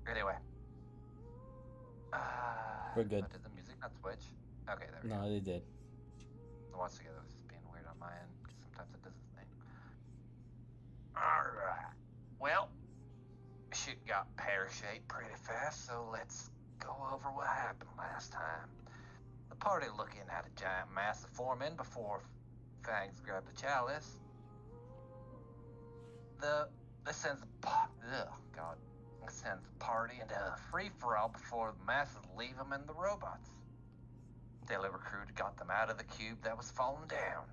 Anyway. We're good. Did the music not switch? Okay, there we No, go. they did. The watch together was just being weird on my end, because sometimes it does this thing. Alright. Well, shit got pear-shaped pretty fast, so let's go over what happened last time. The party looking at a giant mass forming before Fangs grabbed the chalice. This sends the party into a free-for-all before the masses leave them and the robots. Daily Recruit got them out of the cube that was falling down.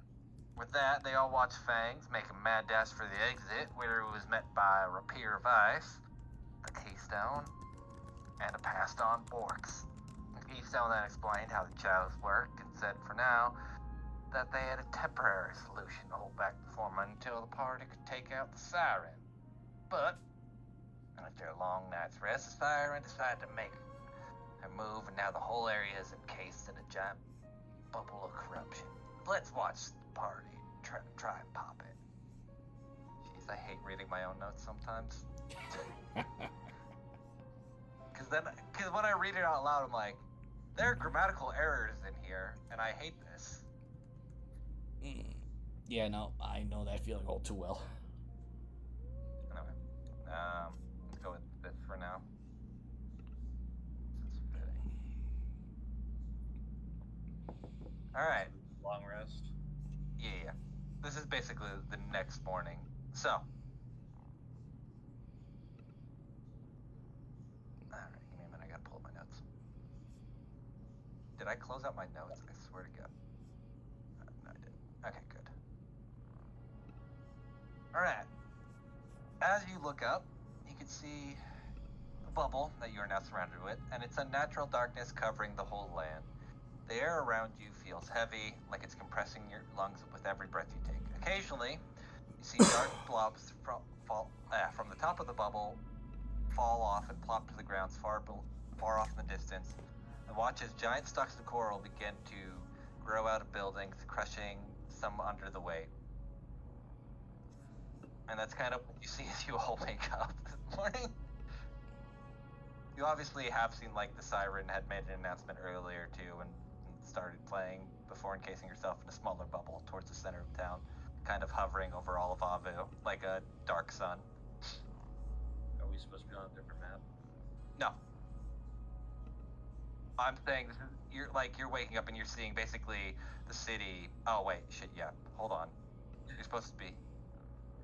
With that, they all watched Fangs make a mad dash for the exit, where he was met by a rapier of ice, the Keystone, and a passed-on Borks. The Keystone then explained how the chalice worked and said for now that they had a temporary solution to hold back the foreman until the party could take out the Siren. But after a long night's rest, the Siren decided to make her move, and now the whole area is encased in a giant bubble of corruption. Let's watch the party try and pop it. Jeez, I hate reading my own notes sometimes. Because when I read it out loud, I'm like, there are grammatical errors in here, and I hate this. Yeah, no, I know that feeling all too well. Anyway, let's go with this for now. This is fitting. Alright. Long rest. Yeah. This is basically the next morning. So. Alright, give me a minute, I gotta pull up my notes. Did I close out my notes? I swear to God. No, I didn't. Okay, good. Alright. As you look up, you can see the bubble that you are now surrounded with, and it's a natural darkness covering the whole land. The air around you feels heavy, like it's compressing your lungs with every breath you take. Occasionally, you see dark blobs from the top of the bubble fall off and plop to the ground far off in the distance, and watch as giant stalks of coral begin to grow out of buildings, crushing some under the weight. And that's kind of what you see as you all wake up this morning. You obviously have seen, like, the Siren had made an announcement earlier, too, and started playing before encasing herself in a smaller bubble towards the center of town, kind of hovering over all of Avu, like a dark sun. Are we supposed to be on a different map? No. I'm saying this is, you're waking up and you're seeing basically the city. Oh, wait, shit, yeah. Hold on. You're supposed to be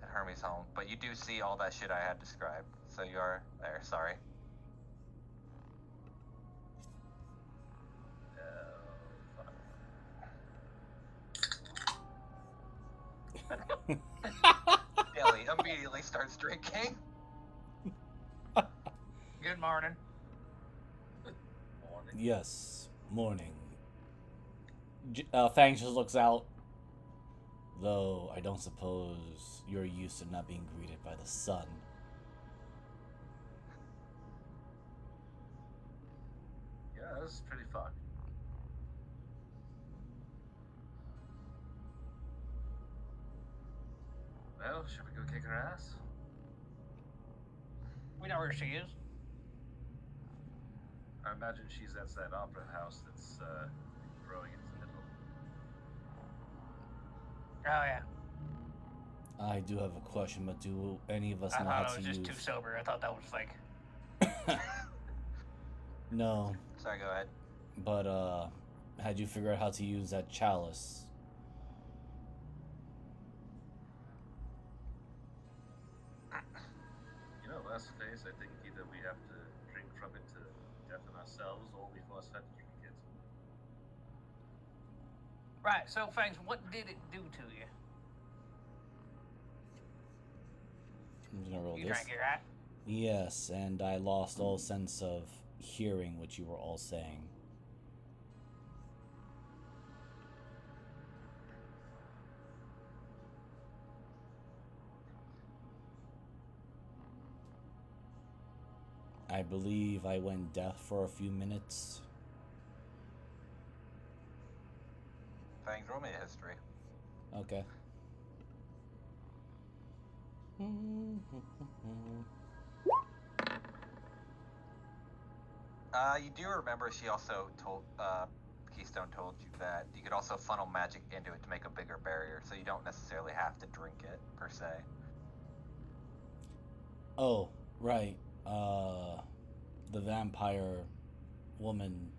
at Hermes' home, but you do see all that shit I had described. So you are there, sorry. Ellie immediately starts drinking. Good morning. Morning. Yes, morning. Fangs just looks out. Though I don't suppose you're used to not being greeted by the sun. Yeah, this is pretty fun. Well, should we go kick her ass? We know where she is. I imagine she's at that opera house that's growing into the middle. Oh yeah. I do have a question, but do any of us I know how thought to it was use? just too sober. I thought that was like. No, Sorry, go ahead. but had you figured out how to use that chalice? You know, last phase, I think either we have to drink from it to deafen ourselves, or we must have to drink it. Right. So Fangs, what did it do to you? I'm gonna roll You this. drank it, right? Yes, and I lost all sense of hearing what you were all saying. I believe I went deaf for a few minutes. Fangs, roll me a history. Okay. You do remember she also told, Keystone told you that you could also funnel magic into it to make a bigger barrier, so you don't necessarily have to drink it, per se. Oh, right. The vampire woman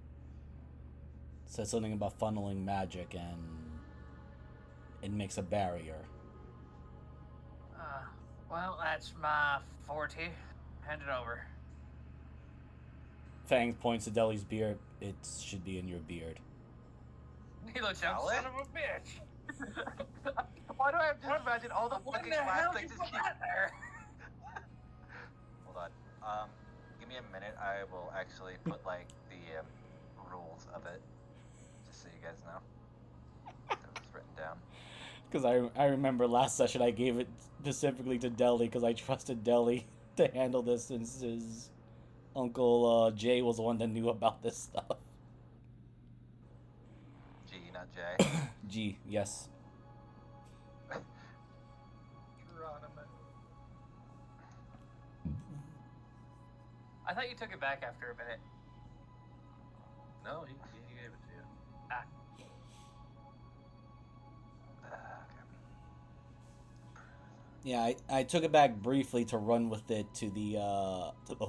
said something about funneling magic and it makes a barrier. Well, that's my forte. Hand it over. Fang points to Deli's beard. It should be in your beard. He looks like Salad? son of a bitch. Why do I have to imagine all the What fucking the hell glass did you things put that there? Hold on. Give me a minute. I will actually put, like, the rules of it, just so you guys know. That was written down. Because I remember last session I gave it specifically to Deli because I trusted Deli to handle this since his uncle Jay was the one that knew about this stuff. G, not J. G, yes. I thought you took it back after a minute. No, he gave it to you. Yeah, I took it back briefly to run with it to the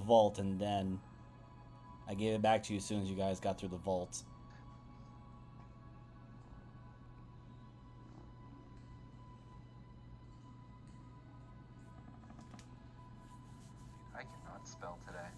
vault, and then I gave it back to you as soon as you guys got through the vault. I cannot spell today.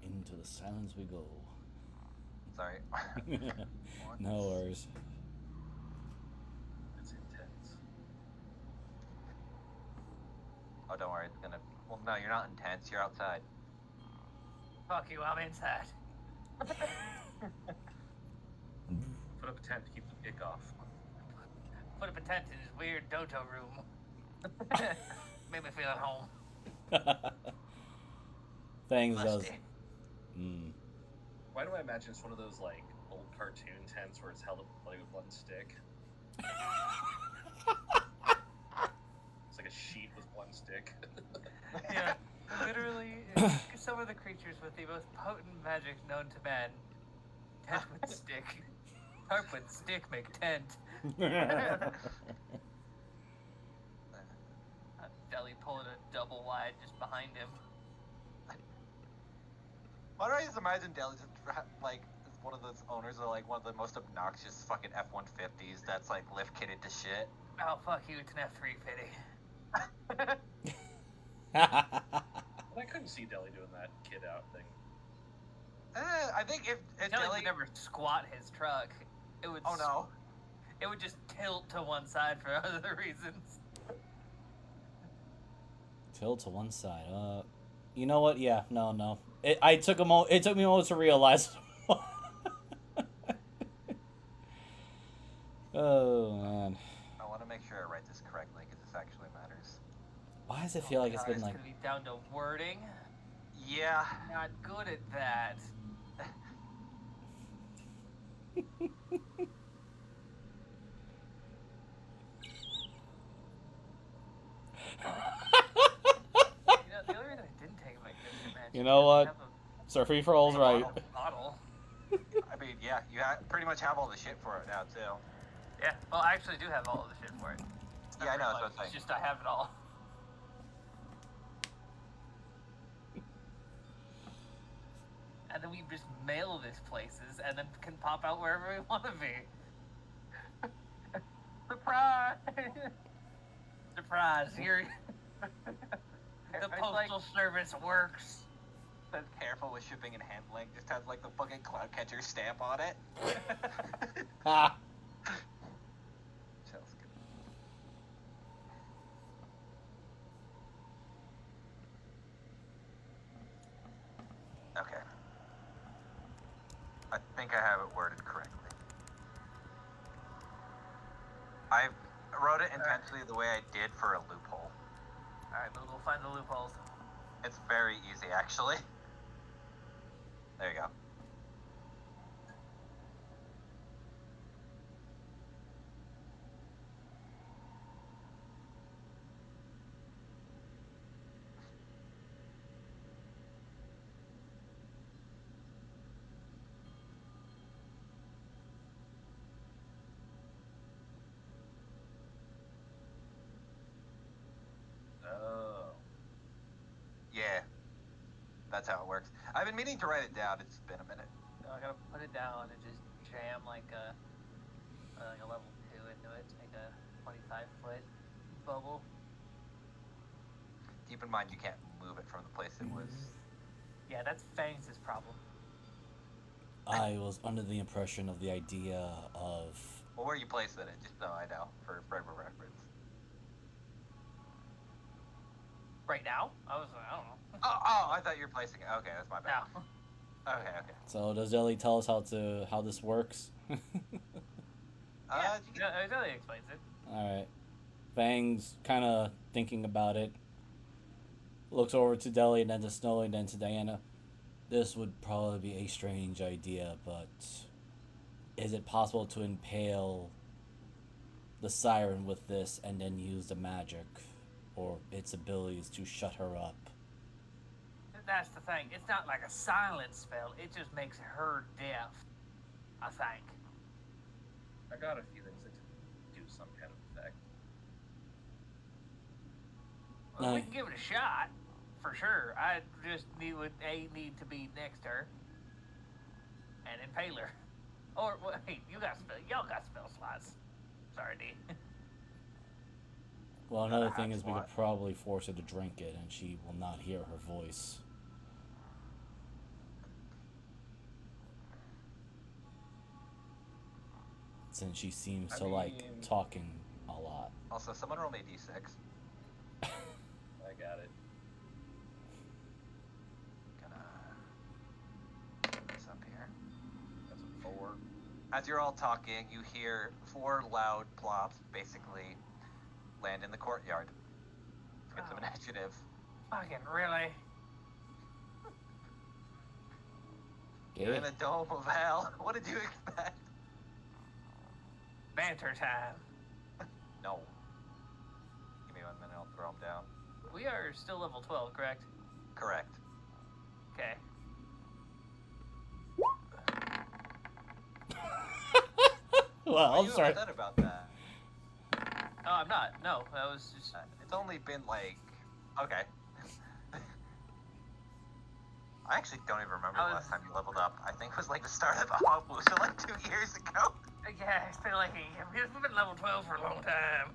Into the silence we go. Sorry. No worries. It's intense. Oh, don't worry. It's gonna. Well, no, you're not intense. You're outside. Fuck you, I'm inside. Put up a tent to keep the ick off. Put up a tent in his weird dojo room. Made me feel at home. Fangs does. Musty. Why do I imagine it's one of those like old cartoon tents where it's held up like with one stick? It's like a sheet with one stick. Yeah, literally, some of the creatures with the most potent magic known to man. Tent with stick. Tarp with stick make tent. Deli pulling a double wide just behind him. Why do I just imagine Deli just like is one of those owners of like one of the most obnoxious fucking F-150s that's like lift kitted to shit? Oh, fuck you, it's an F-350. I couldn't see Deli doing that kid out thing. I think if Deli Deli. would never squat his truck. It would. Oh no. It would just tilt to one side for other reasons. Tilt to one side. You know what? Yeah, no. It took me a moment to realize. Oh man. I want to make sure I write this correctly because this actually matters. Why does it feel like it's been like? Gonna be down to wording. Yeah. Not good at that. The only reason I didn't take my Christian match. You know what? Have So free for all's right. bottle. I mean, yeah, you pretty much have all the shit for it now too. Yeah, well, I actually do have all of the shit for it. Yeah, I know, that's what I'm It's saying. just I have it all. And then we just mail this places and then can pop out wherever we want to be. Surprise! Surprise! You're... the postal service works. Says careful with shipping and handling. Just has like the fucking cloud catcher stamp on it. Ah. Sounds good. Okay. I think I have it worded correctly. I wrote it intentionally the way I did for a loophole. Alright, but we'll find the loopholes. It's very easy, actually. There you go. Oh. Yeah. That's how it works. I've been meaning to write it down. It's been a minute. So I gotta put it down and just jam like a level 2 into it to make a 25-foot bubble. Keep in mind you can't move it from the place it was. Yeah, that's Fangs' problem. I was under the impression of the idea of... Well, where you placed it, just so I know, for frame of reference. Right now? I don't know. Oh, I thought you were placing it. Okay, that's my bad. No. Okay. So does Ellie tell us how this works? Yeah, it really explains it. Alright. Fang's kind of thinking about it. Looks over to Deli and then to Snowy and then to Diana. This would probably be a strange idea, but is it possible to impale the Siren with this and then use the magic or its abilities to shut her up? That's the thing. It's not like a silent spell. It just makes her deaf, I think. I got a feeling it do some kind of effect. Well, we No. can give it a shot, for sure. I just would need to be next to her and impale her. Or wait, y'all got spell slots. Sorry, D. Well, Gotta another have thing is we could SWAT. probably force her to drink it and she will not hear her voice. Since she seems to like mean- talking a lot. Also, someone roll me a d6. I got it. Gonna put this up here. That's a 4. As you're all talking, you hear 4 loud plops basically land in the courtyard. Get some Oh. initiative. Fucking really? You're in Okay. a dome of hell. What did you expect? Banter time. No. Give me 1 minute, I'll throw them down. We are still level 12, correct? Correct. Okay. Well, Why are I'm you sorry. upset about that? Oh, I'm not. No, that was just... It's only been like... Okay. I actually don't even remember the last time you leveled up. I think it was like the start of the Hogwarts, so like 2 years ago. Yeah, it's been like... We've been level 12 for a long time.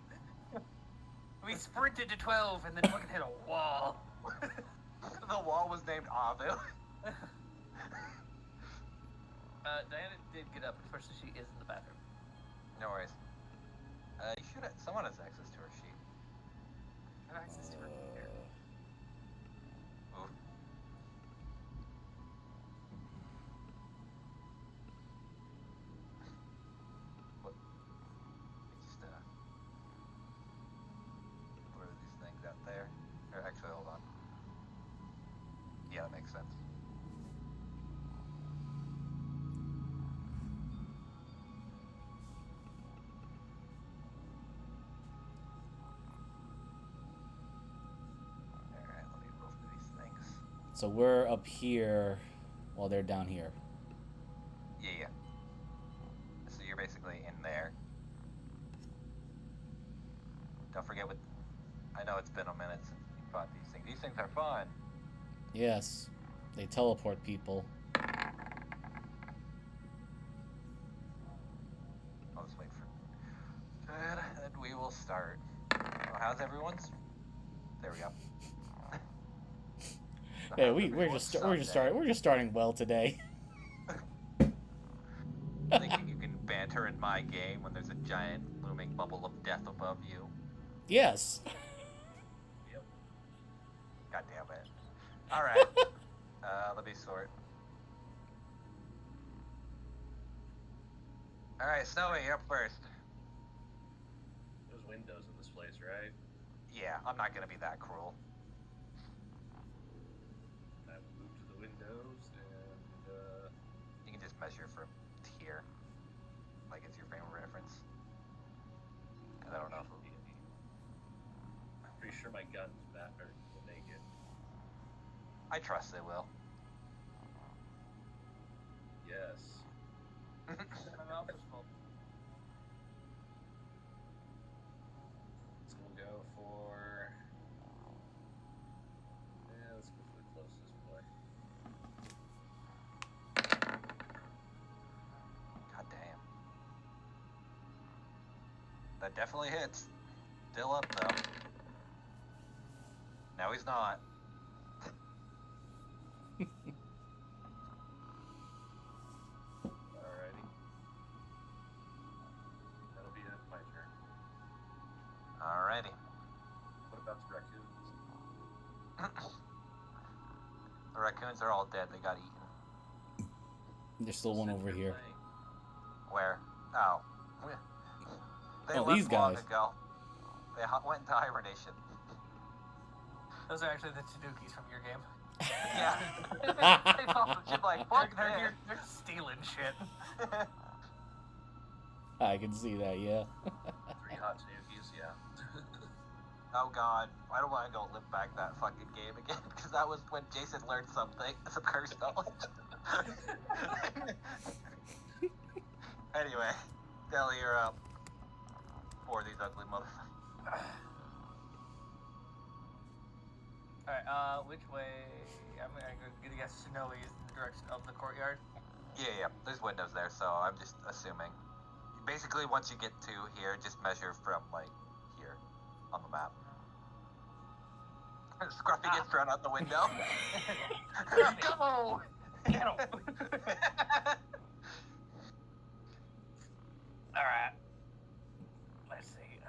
We sprinted to 12 and then fucking hit a wall. The wall was named Avu. Diana did get up. Unfortunately, she is in the bathroom. No worries. You should have... Someone has access to her sheet. I have access to her computer. Ooh. What? Let me just, what are these things out there? Or actually, hold on. Yeah, that makes sense. Alright, let me roll through these things. So we're up here while they're down here. Yeah. So you're basically in there. don't forget what. I know it's been a minute since you fought these things. These things are fun. Yes, they teleport people. I'll just wait for. And we will start. Well, how's everyone's? There we go. Hey, we're just starting well today. Thinking you can banter in my game when there's a giant looming bubble of death above you. Yes. Yep. God damn it. Alright. Let me sort. Alright, Snowy, you're up first. There's windows in this place, right? Yeah, I'm not gonna be that cruel. I move to the windows and You can just measure from here. Like it's your frame of reference. Because I don't know. I'm pretty sure my guns matter will make it. I trust they will. Yes. My mouth is full. So we'll go for. Yeah, let's go for the closest boy. God damn. That definitely hits. Still up though. No, he's not. Alrighty. That'll be my turn. Alrighty. What about the raccoons? The raccoons are all dead. They got eaten. There's still one Sit over here here. playing. Where? Oh. They Oh, left these long guys. ago. They went into hibernation. Those are actually the Tadukis from your game. Yeah. They all just like, fuck this. They're stealing shit. I can see that, yeah. 3 hot Tanukis, yeah. Oh god, I don't want to go live back that fucking game again, because that was when Jason learned something, some curse knowledge. Anyway, Deli, you're up. For these ugly motherfuckers. Alright, which way? I'm gonna guess Snowy is in the direction of the courtyard. Yeah, there's windows there, so I'm just assuming. Basically, once you get to here, just measure from, like, here on the map. Scruffy gets thrown out the window. Go! Get him! Alright. Let's see.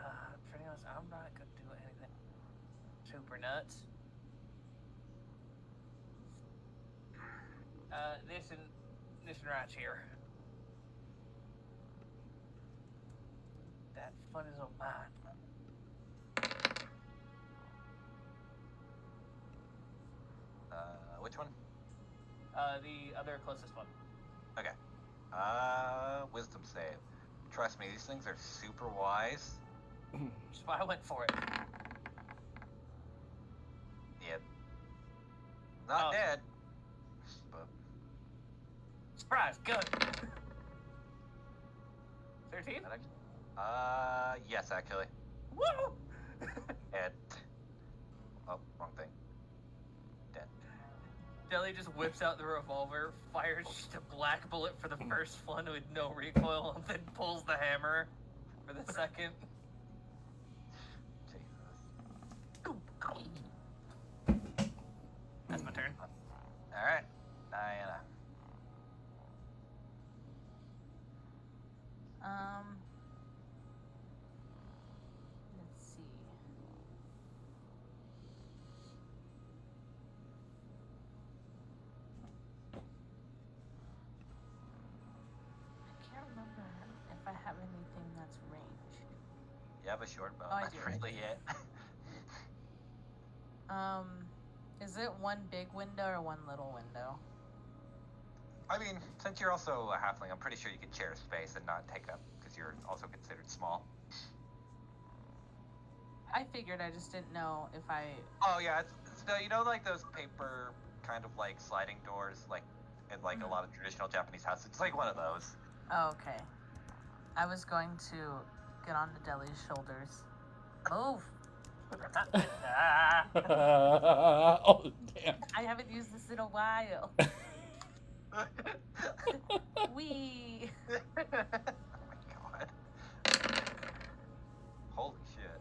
For anyone else, I'm not gonna do anything super nuts. This and right here. That fun is on mine. Which one? The other closest one. Okay. Wisdom save. Trust me, these things are super wise. That's why I went for it. Yeah. Not Oh. dead. But Surprise, good. 13? yes, actually. Woo! And oh, wrong thing. Dead. Deli just whips out the revolver, fires just a black bullet for the first one with no recoil, and then pulls the hammer for the second. Jesus. That's my turn. Alright. Diana. Let's see. I can't remember if I have anything that's range. You have a short bow. Oh, I That's do. really it. Is it one big window or one little window? I mean, since you're also a halfling, I'm pretty sure you could share space and not take up, because you're also considered small. I figured, I just didn't know if I... Oh yeah, it's so you know like those paper kind of like sliding doors, like in like a lot of traditional Japanese houses. It's like one of those. Oh, okay. I was going to get onto Deli's shoulders. Move. Oh, damn. I haven't used this in a while. Wee. Oh my god. Holy shit.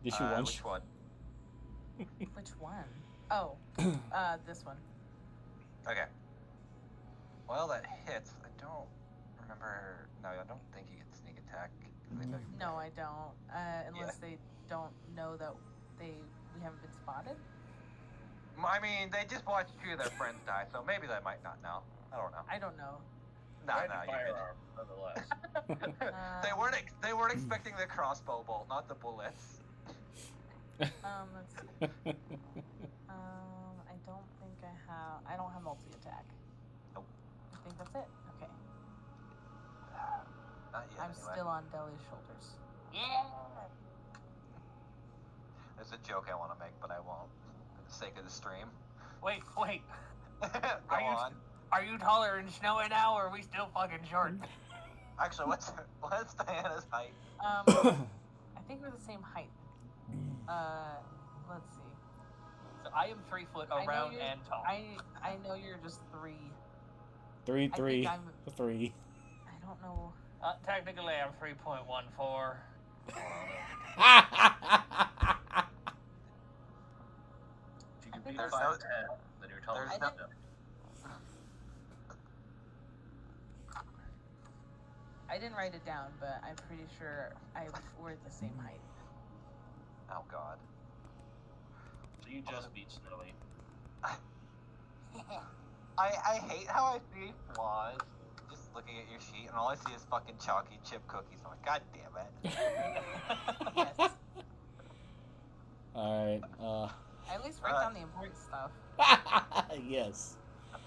Did you one Which one? Which one? Oh, this one. Okay. Well, that hits. I don't remember. No, I don't think you get sneak attack. 'Cause I know you No, I don't. Unless they don't know that we haven't been spotted. I mean, they just watched two of their friends die, so maybe they might not know. I don't know. I don't know. No, Mighty no, you're good. firearm, nonetheless. They weren't expecting the crossbow bolt, not the bullets. Let's see. I don't have multi-attack. Nope. I think that's it. Okay. Not yet. I'm anyway. still on Deli's shoulders. Yeah. There's a joke I want to make, but I won't, for the sake of the stream. Wait. Go on. Are you taller than Snowy now, or are we still fucking short? Actually, what's Diana's height? I think we're the same height. Let's see. So I am 3 foot around and tall. I know you're just 3. 3, I 3, think I'm- 3. I don't know. Technically, I'm 3.14. If you can I think beat there's 5'10", then you're taller there's than no- them. I didn't write it down, but I'm pretty sure we're at the same height. Oh god. So you just beat Snowy. I hate how I see flaws just looking at your sheet, and all I see is fucking chalky chip cookies. I'm like, god damn it. Yes. Alright, I at least write down the important stuff. yes.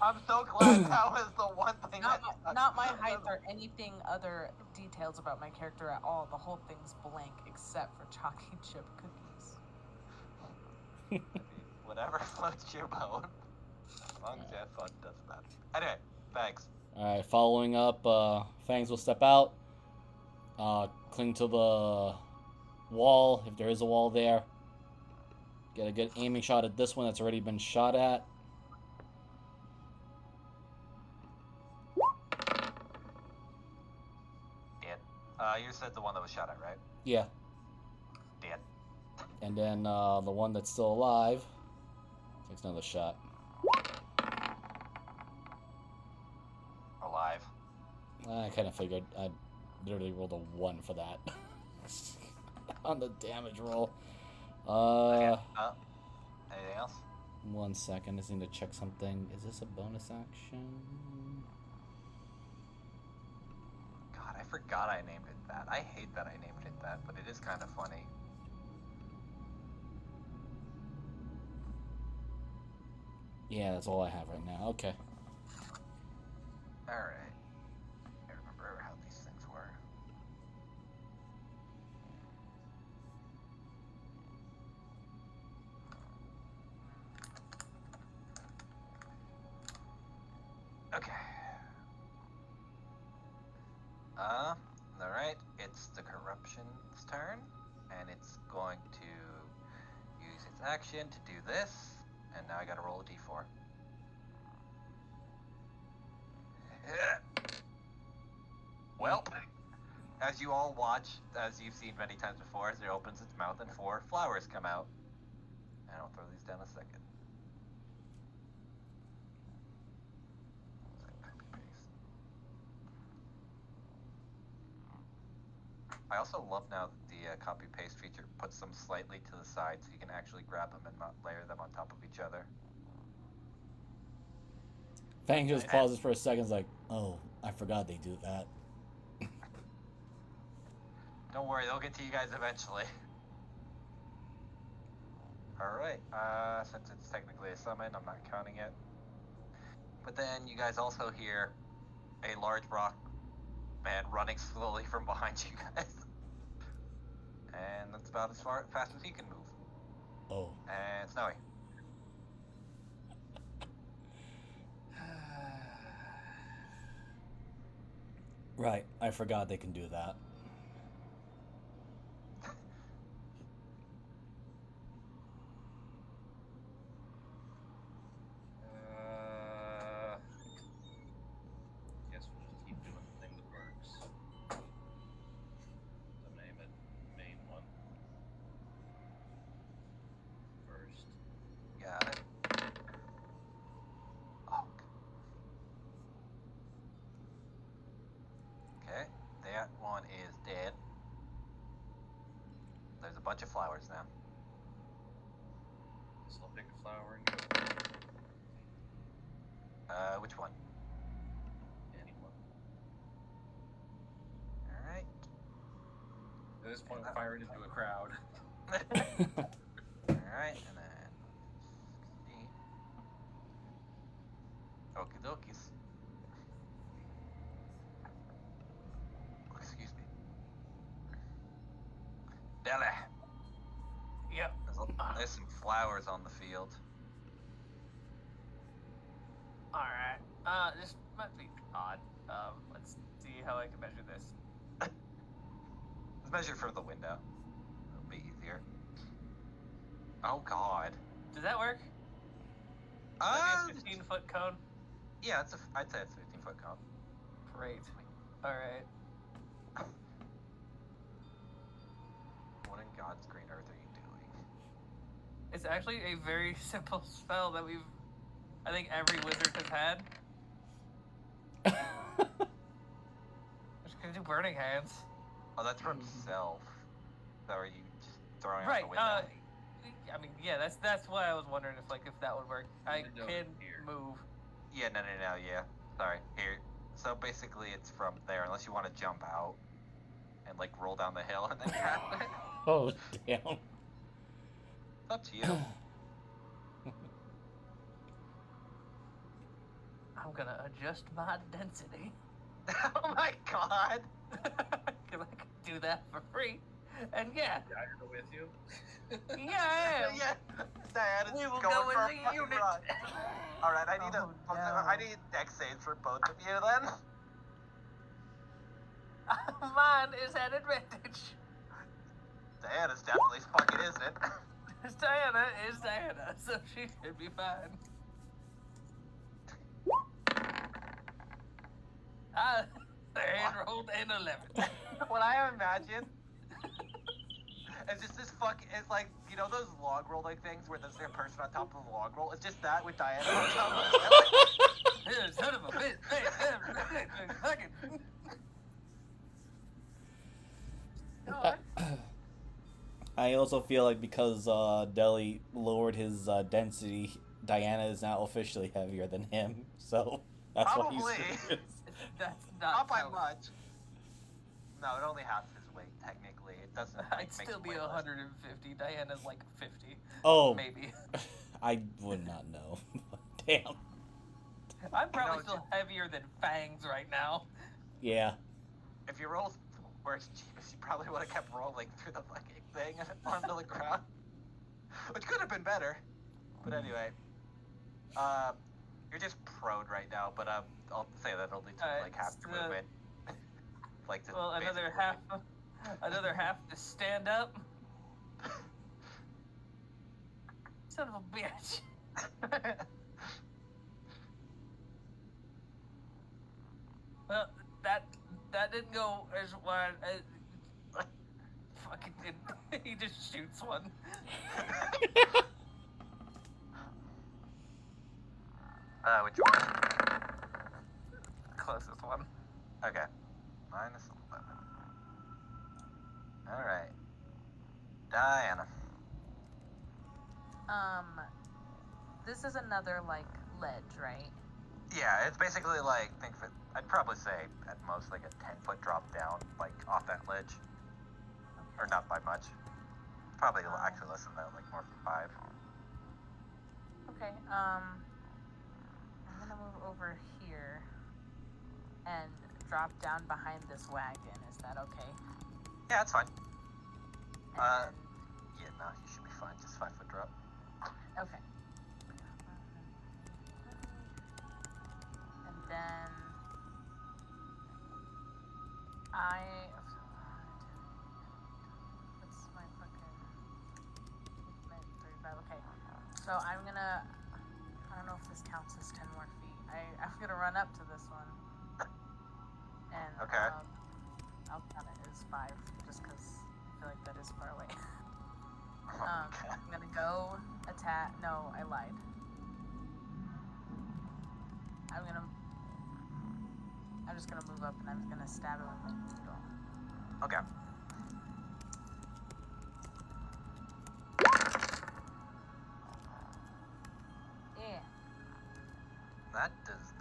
I'm so glad that was the one thing Not my height or anything other details about my character at all. The whole thing's blank except for chalky chip cookies. Whatever floats your boat. As long as you have fun, doesn't matter. Anyway, thanks. Alright, following up, Fangs will step out, cling to the wall, if there is a wall there. Get a good aiming shot at this one that's already been shot at. Dead. You said the one that was shot at, right? Yeah. Dead. And then the one that's still alive takes another shot. Alive. I kind of figured. I literally rolled a 1 for that. On the damage roll. Okay. Anything else? 1 second. I just need to check something. Is this a bonus action? God, I forgot I named it that. I hate that I named it that, but it is kind of funny. Yeah, that's all I have right now. Okay. Alright. I remember how these things were. Okay. Alright. It's the corruption's turn, and it's going to use its action to do this, and now I gotta roll a d4. Well, as you all watch, as you've seen many times before, as it opens its mouth and 4 flowers come out. And I'll throw these down a second. Copy paste. I also love now that the copy paste feature puts them slightly to the side so you can actually grab them and not layer them on top of each other. Fang just pauses for a second. Is like, oh, I forgot they do that. Don't worry, they'll get to you guys eventually. Alright, since it's technically a summon, I'm not counting it. But then you guys also hear a large rock man running slowly from behind you guys. And that's about as fast as he can move. Oh. And Snowy. Right, I forgot they can do that. bunch of flowers now. So I'll pick a flower and go. Which one? Anyone. Alright. At this point, I'm firing into a crowd. Alright, and then... see. Okie dokies. Excuse me. Dele. Yep. There's some flowers on the field. Alright. This might be odd. Let's see how I can measure this. It's measured from the window. It'll be easier. Oh god. Does that work? Maybe a 15-foot cone? Yeah, I'd say it's a 15-foot cone. Great. Alright. What in God's green earth are you doing? It's actually a very simple spell that I think every wizard has had. Just gonna do burning hands. Oh, that's from self. So are you just throwing Right, out the window? I mean, yeah, that's why I was wondering if that would work. I Window can here. move. Yeah, no, yeah. Sorry. Here. So basically it's from there, unless you want to jump out and like roll down the hill and then cast it. Oh, damn. It's up to you. I'm gonna adjust my density. Oh my god! Cause I can do that for free. And yeah, Yeah, I go with you. yeah, I am. Yeah, Diana's We will going go for as a a fucking unit. run. All right, I need Oh, no. I need dex saves for both of you then. Mine is at advantage. Diana's definitely fucking isn't. Diana is Diana, so she should be fine. And rolled an 11. What I imagine is just this it's like, you know those log rolling things where there's a person on top of the log roll? It's just that with Diana on top of it. Son of a bitch. Hey, fucking. I also feel like because Deli lowered his density, Diana is now officially heavier than him. So that's why Probably. he's. That's Not not by how- much. No, it only halves his weight, technically. It doesn't like, I'd make still him be weightless. 150. Diana's like 50. Oh, Maybe. I would not know. Damn. I'm probably know, still heavier than Fangs right now. Yeah. If you rolled worst cheapest, you probably would have kept rolling through the fucking thing onto the ground. Which could have been better. But anyway. You're just prone right now, but I'll say that only took Alright, like half your movement. Like to Well, another basically- half to stand up. Son of a bitch. Well, that didn't go as well. Fucking did. He just shoots one. Which one? Closest one. Okay. -11. Alright. Diana. This is another like ledge, right? Yeah, it's basically like, think of it, I'd probably say at most like a 10-foot drop down, like off that ledge. Or not by much. Probably actually less than that, like more than 5. Okay. I'm gonna move over here and drop down behind this wagon. Is that okay? Yeah, that's fine. And Yeah, no, you should be fine. Just 5-foot drop. okay. And then what's my fucking movement? 35. Okay. So I'm gonna. I don't know if this counts as 10 more feet. I'm gonna run up to this one. And Okay. I'll count it as 5 just because I feel like that is far away. Okay. I'm gonna go attack. No, I lied. I'm just gonna move up and I'm gonna stab him in the middle. Okay.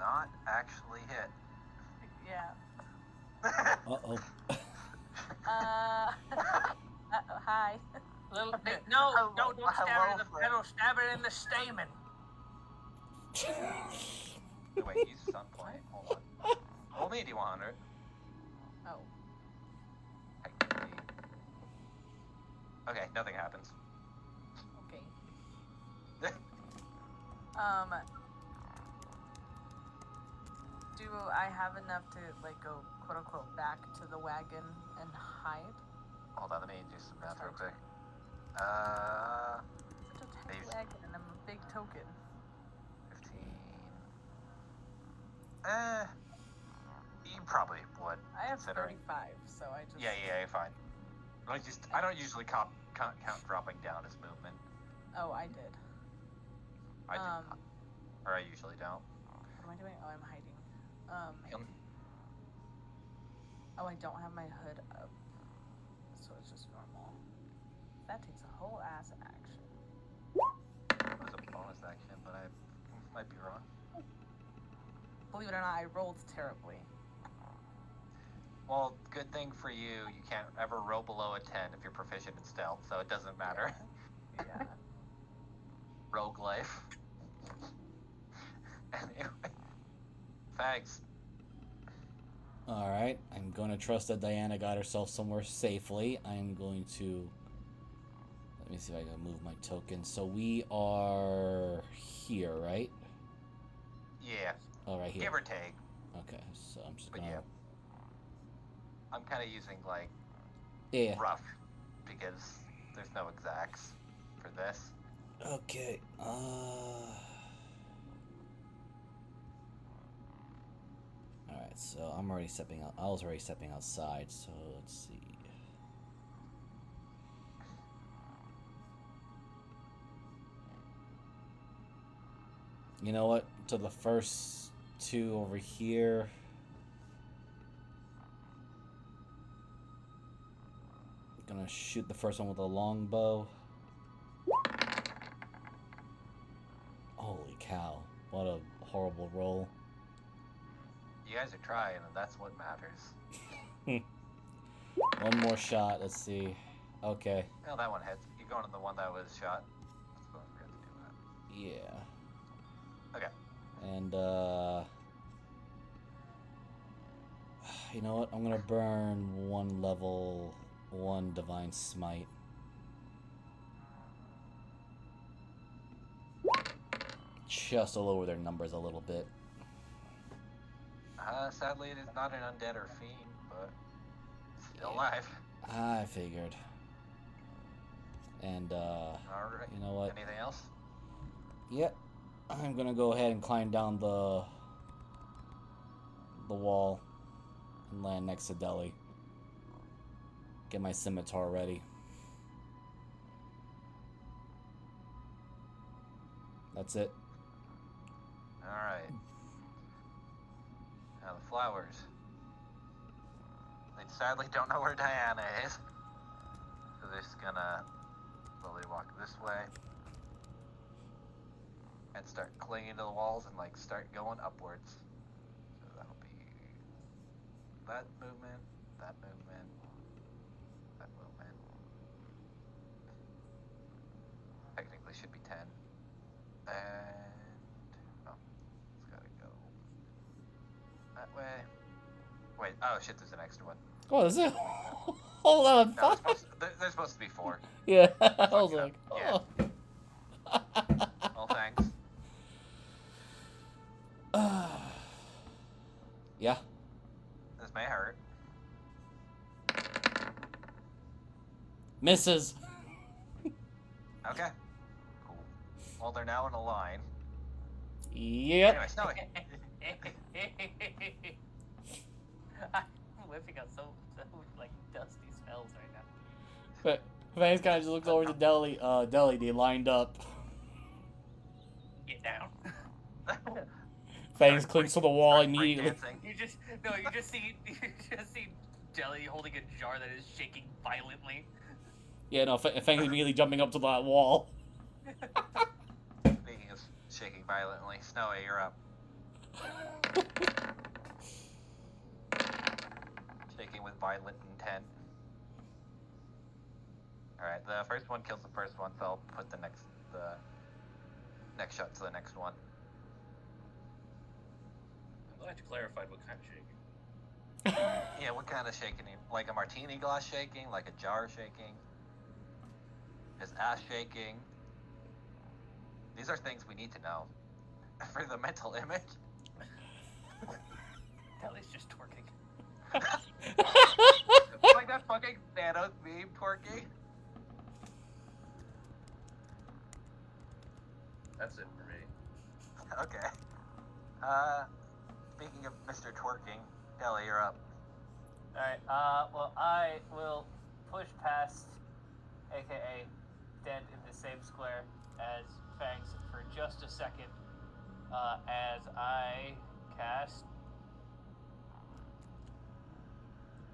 not actually hit. Yeah. Uh-oh. Hi. Little, no, Hello- no, don't stab it in hello, the friend. petal. Stab it in the stamen. Wait, use sun point. Hold on. Roll me a D100. Oh. Technically. Okay, nothing happens. Okay. Um. Do I have enough to like go quote unquote back to the wagon and hide? Hold on, let me do some math real quick. It's a tiny These- wagon and I'm a big token. 15. You probably would. I have Considering. 35, so I just. Yeah, you're fine. I don't usually count dropping down as movement. Oh, I did. I do not. Or I usually don't. What am I doing? Oh, I'm hiding. Um, Oh, I don't have my hood up, so it's just normal. That takes a whole ass action. It was a bonus action, but I might be wrong. Believe it or not, I rolled terribly. Well, good thing for you, you can't ever roll below a 10 if you're proficient in stealth, so it doesn't matter. Yeah. Rogue life. Anyway. Thanks. Alright, I'm going to trust that Diana got herself somewhere safely. I'm going to... Let me see if I can move my token. So we are here, right? Yeah, Oh, right here. give or take. Okay, so I'm just But gonna... yeah. I'm kind of using, like, Yeah. rough, because there's no exacts for this. Okay, Alright, so I'm already stepping out. I was already stepping outside, so let's see. You know what? To the first two over here. Gonna shoot the first one with a longbow. Holy cow. What a horrible roll. You guys are trying, and that's what matters. One more shot, let's see. Okay. Well, that one hits. You're going to the one that was shot. Let's go and forget to do Yeah. that. Okay. And, you know what? I'm gonna burn one level 1 Divine Smite. Just to lower their numbers a little bit. Sadly, it is not an undead or fiend, but still alive. I figured. And, Alright. you know what? Anything else? Yep. I'm gonna go ahead and climb down the wall and land next to Deli. Get my scimitar ready. That's it. Alright. Now the flowers. They sadly don't know where Diana is. So they're just gonna slowly walk this way. And start clinging to the walls and like start going upwards. So that'll be that movement, that movement, that movement. Technically should be 10. And oh, it's gotta go that way. Wait, oh shit, there's an extra one. Oh, is it? Hold on. No, there's supposed to be 4. Yeah, I was Fuck it like, up. oh. Well, thanks. Yeah. This may hurt. Misses. Okay. Cool. Well, they're now in a line. Yep. Anyway, Snowy. I'm whipping out so like dusty smells right now. But Fangs kind of just looks over to Deli. Deli, they lined up. Get down. Fangs clings to the wall Start immediately. breakdancing. You just see Jelly holding a jar that is shaking violently. Yeah, no, Fangs immediately jumping up to that wall. Speaking of shaking violently, Snowy, you're up. Shaking with violent intent. Alright, the first one kills the first one, so I'll put the next shot to the next one. I'm glad you clarified what kind of shaking. Yeah, what kind of shaking? Like a martini glass shaking? Like a jar shaking? Is ass shaking? These are things we need to know for the mental image. Kelly's just twerking. Like that fucking Thanos meme twerking. That's it for me. Okay. Speaking of Mr. Twerking, Deli, you're up. Alright, well, I will push past, aka stand in the same square as Fangs for just a second, as I cast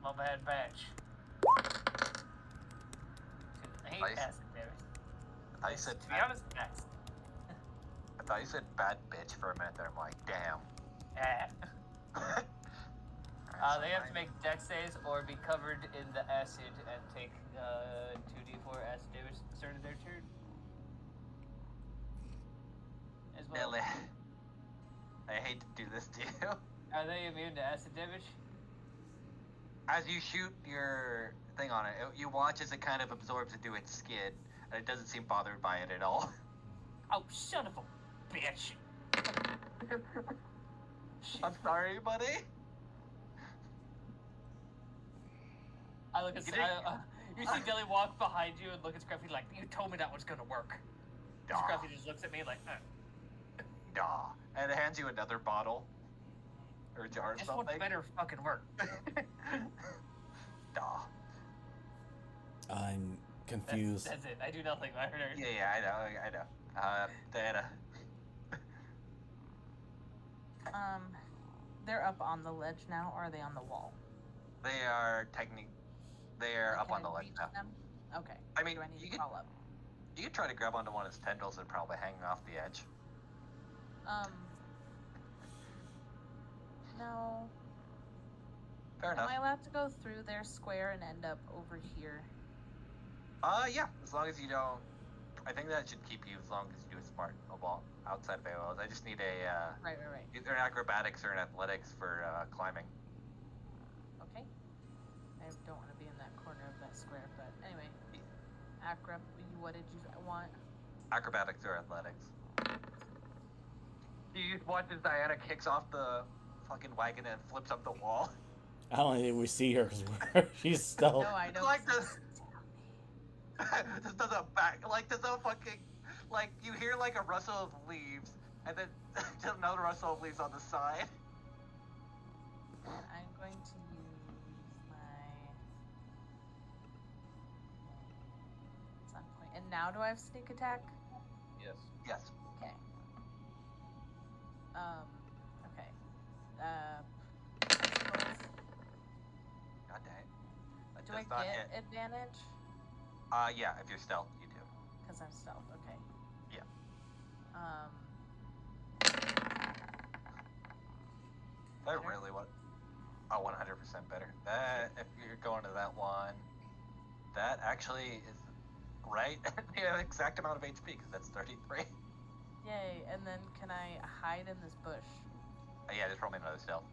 my bad batch. I hate Nice. acid damage. I thought you said To be honest, that's I thought you said bad bitch for a minute there. I'm like, damn. They have to make dex saves or be covered in the acid and take 2d4 acid damage at the start of their turn. As well. Deli, I hate to do this to you. Are they immune to acid damage? As you shoot your thing on it, you watch as it kind of absorbs into its skin, and it doesn't seem bothered by it at all. Oh, son of a bitch! I'm sorry, buddy. I look at you see Dilly walk behind you and look at Scruffy like, you told me that was gonna work. Duh. Scruffy just looks at me like, Duh. And it hands you another bottle. Or jar or this something. one better fucking work. Duh. I'm confused. That's it. I do nothing. I heard her. Yeah, I know. Diana. They're up on the ledge now, or are they on the wall? They're up Can on the I ledge reach now. them? Okay. I mean, Do I need you to could- crawl up? You could try to grab onto one of his tendrils and probably hang off the edge. No. Fair Am enough. I allowed to go through their square and end up over here? Yeah, as long as you don't... I think that should keep you as long as you do it smart. Well, outside of AOLs. I just need a, Right. either an acrobatics or an athletics for, climbing. Okay. I don't want to be in that corner of that square, but anyway. What did you want? Acrobatics or athletics. You watch as Diana kicks off the fucking wagon and flips up the wall. I don't think we see her because she's stealth. No, I It's don't. like this. This does a fucking, like, you hear like a rustle of leaves, and then just another rustle of leaves on the side. I'm going to use my sun point. And now do I have sneak attack? Yes. Yes. Okay. Okay. I suppose. God dang. That Do does I not get hit. advantage? Yeah, if you're stealth, you do. Because I'm stealth. Okay. Yeah. That Better? really what? Oh, 100% better. That, if you're going to that one, that actually is right at the exact amount of HP, because that's 33. Yay! And then can I hide in this bush? Yeah, just roll me another stealth.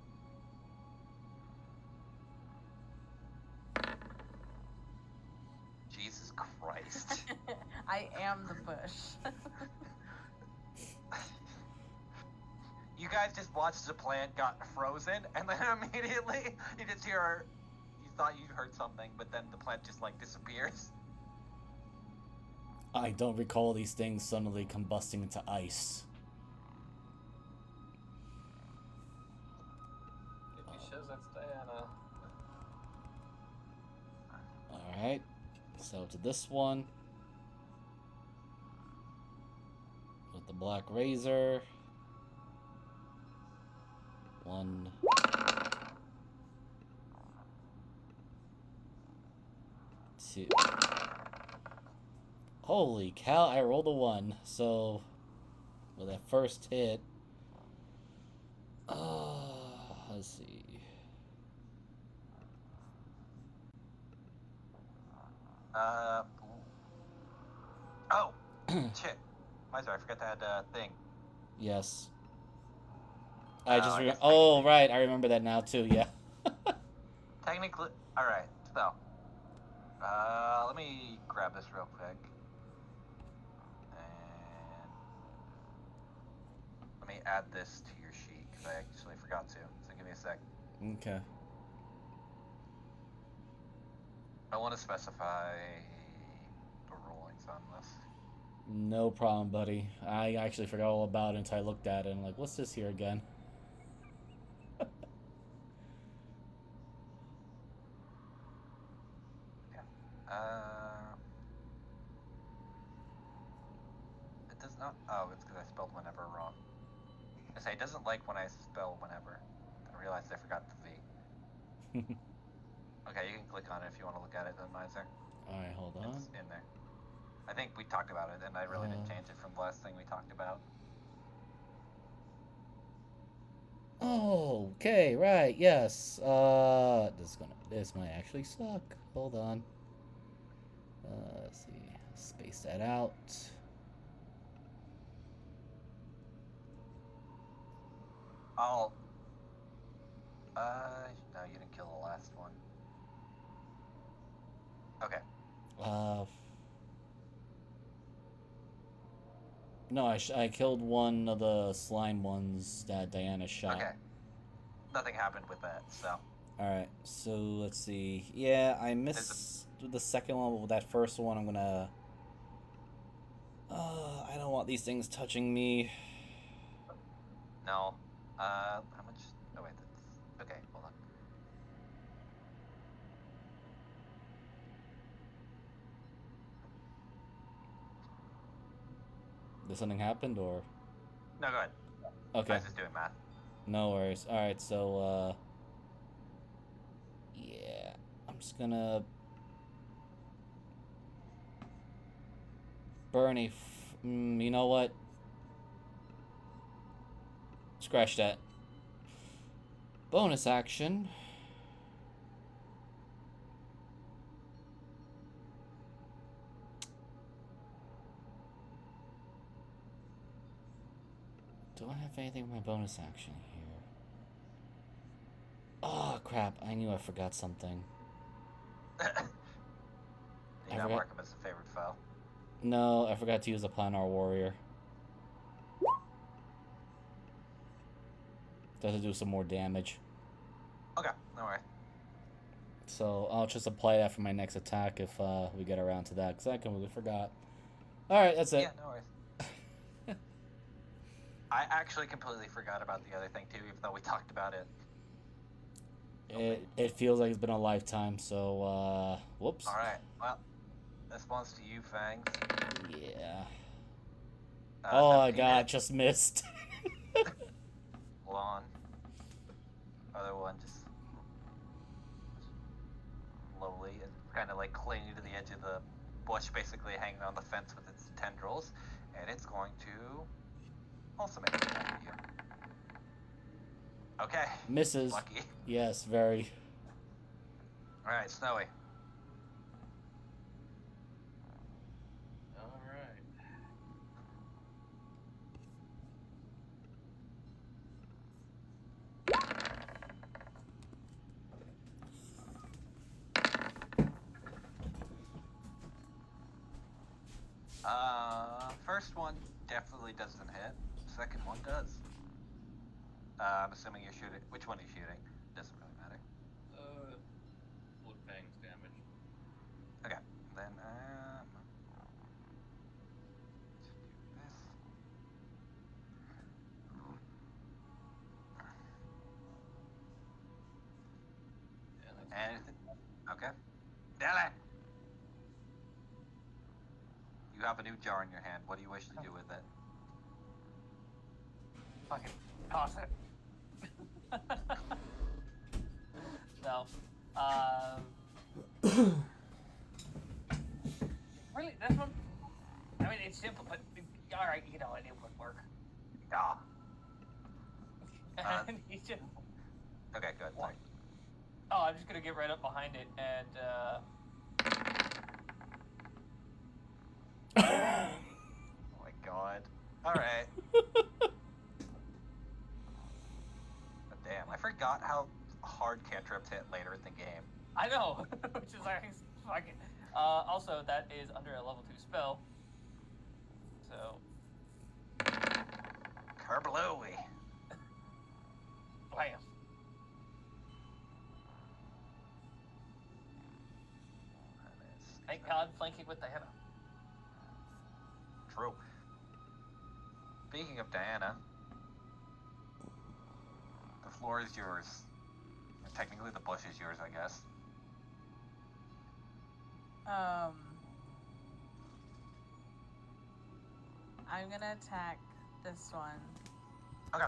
Jesus Christ. I am the bush. You guys just watched the plant got frozen, and then immediately you just hear, you thought you heard something, but then the plant just like disappears. I don't recall these things suddenly combusting into ice. If he shows that's Diana. Alright, so to this one. With the black razor. 1. 2. Holy cow, I rolled a 1. So, with that first hit, Let's see. Oh, shit. I forgot that thing. Yes. I guess Oh, right. I remember that now, too. Yeah. technically, all right. So, let me grab this real quick, and let me add this to your sheet because I actually forgot to. So give me a sec. Okay. I want to specify the rulings on this. No problem, buddy. I actually forgot all about it until I looked at it and I'm like, what's this here again? It does not. Oh, it's because I spelled whenever wrong. I say it doesn't like when I spell whenever. I realized I forgot the V. Okay, you can click on it if you want to look at it, then, Miser. Alright, hold on. It's in there. I think we talked about it, and I really didn't change it from the last thing we talked about. Oh, okay, right, yes. This might actually suck. Hold on. Let's see. Space that out. Oh. No, you didn't kill the last one. Okay. No, I killed one of the slime ones that Diana shot. Okay. Nothing happened with that, so. Alright, so let's see. Yeah, I missed the second one, but with that first one, I'm gonna... I don't want these things touching me. No. How much? Oh, wait, that's. Okay, hold on. Did something happen, or? No, go ahead. Okay. I was just doing math. No worries. Alright, so, yeah. I'm just gonna... burn a... you know what? Scratch that. Bonus action. Do I have anything with my bonus action here? Oh, crap. I knew I forgot something. You not mark him as a favorite foe. No, I forgot to use a Planar Warrior. Does it do some more damage? Okay, no worries. So I'll just apply that for my next attack if we get around to that, because I completely forgot. Alright, that's it. Yeah, no worries. I actually completely forgot about the other thing too, even though we talked about it. It feels like it's been a lifetime, so whoops. Alright, well, this one's to you, Fangs. Yeah. Oh my god, just missed. Lawn. Other one just slowly, kind of like clinging to the edge of the bush, basically hanging on the fence with its tendrils, and it's going to also make an attack at you. Okay. Misses. Lucky. Yes, very. Alright, Snowy. Alright. First one definitely doesn't hit. Second one does. I'm assuming you're shooting. Which one are you shooting? Doesn't really matter. Wood fangs damage. Okay, then let's do this. Yeah, that's And okay, Dele. You have a new jar in your hand. What do you wish to do with it? Fucking toss it. No. Really, this one? I mean, it's simple, but alright, you know, it would work. Ah. And he's just. Okay. Oh, I'm just gonna get right up behind it and Oh my god. Alright. Damn, I forgot how hard cantrips hit later in the game. I know, which is like fucking. Also, that is under a level 2 spell. So. Kerbalooey. Blam. Thank God, flanking with Diana. True. Speaking of Diana, the floor is yours. Technically, the bush is yours, I guess. I'm gonna attack this one. Okay.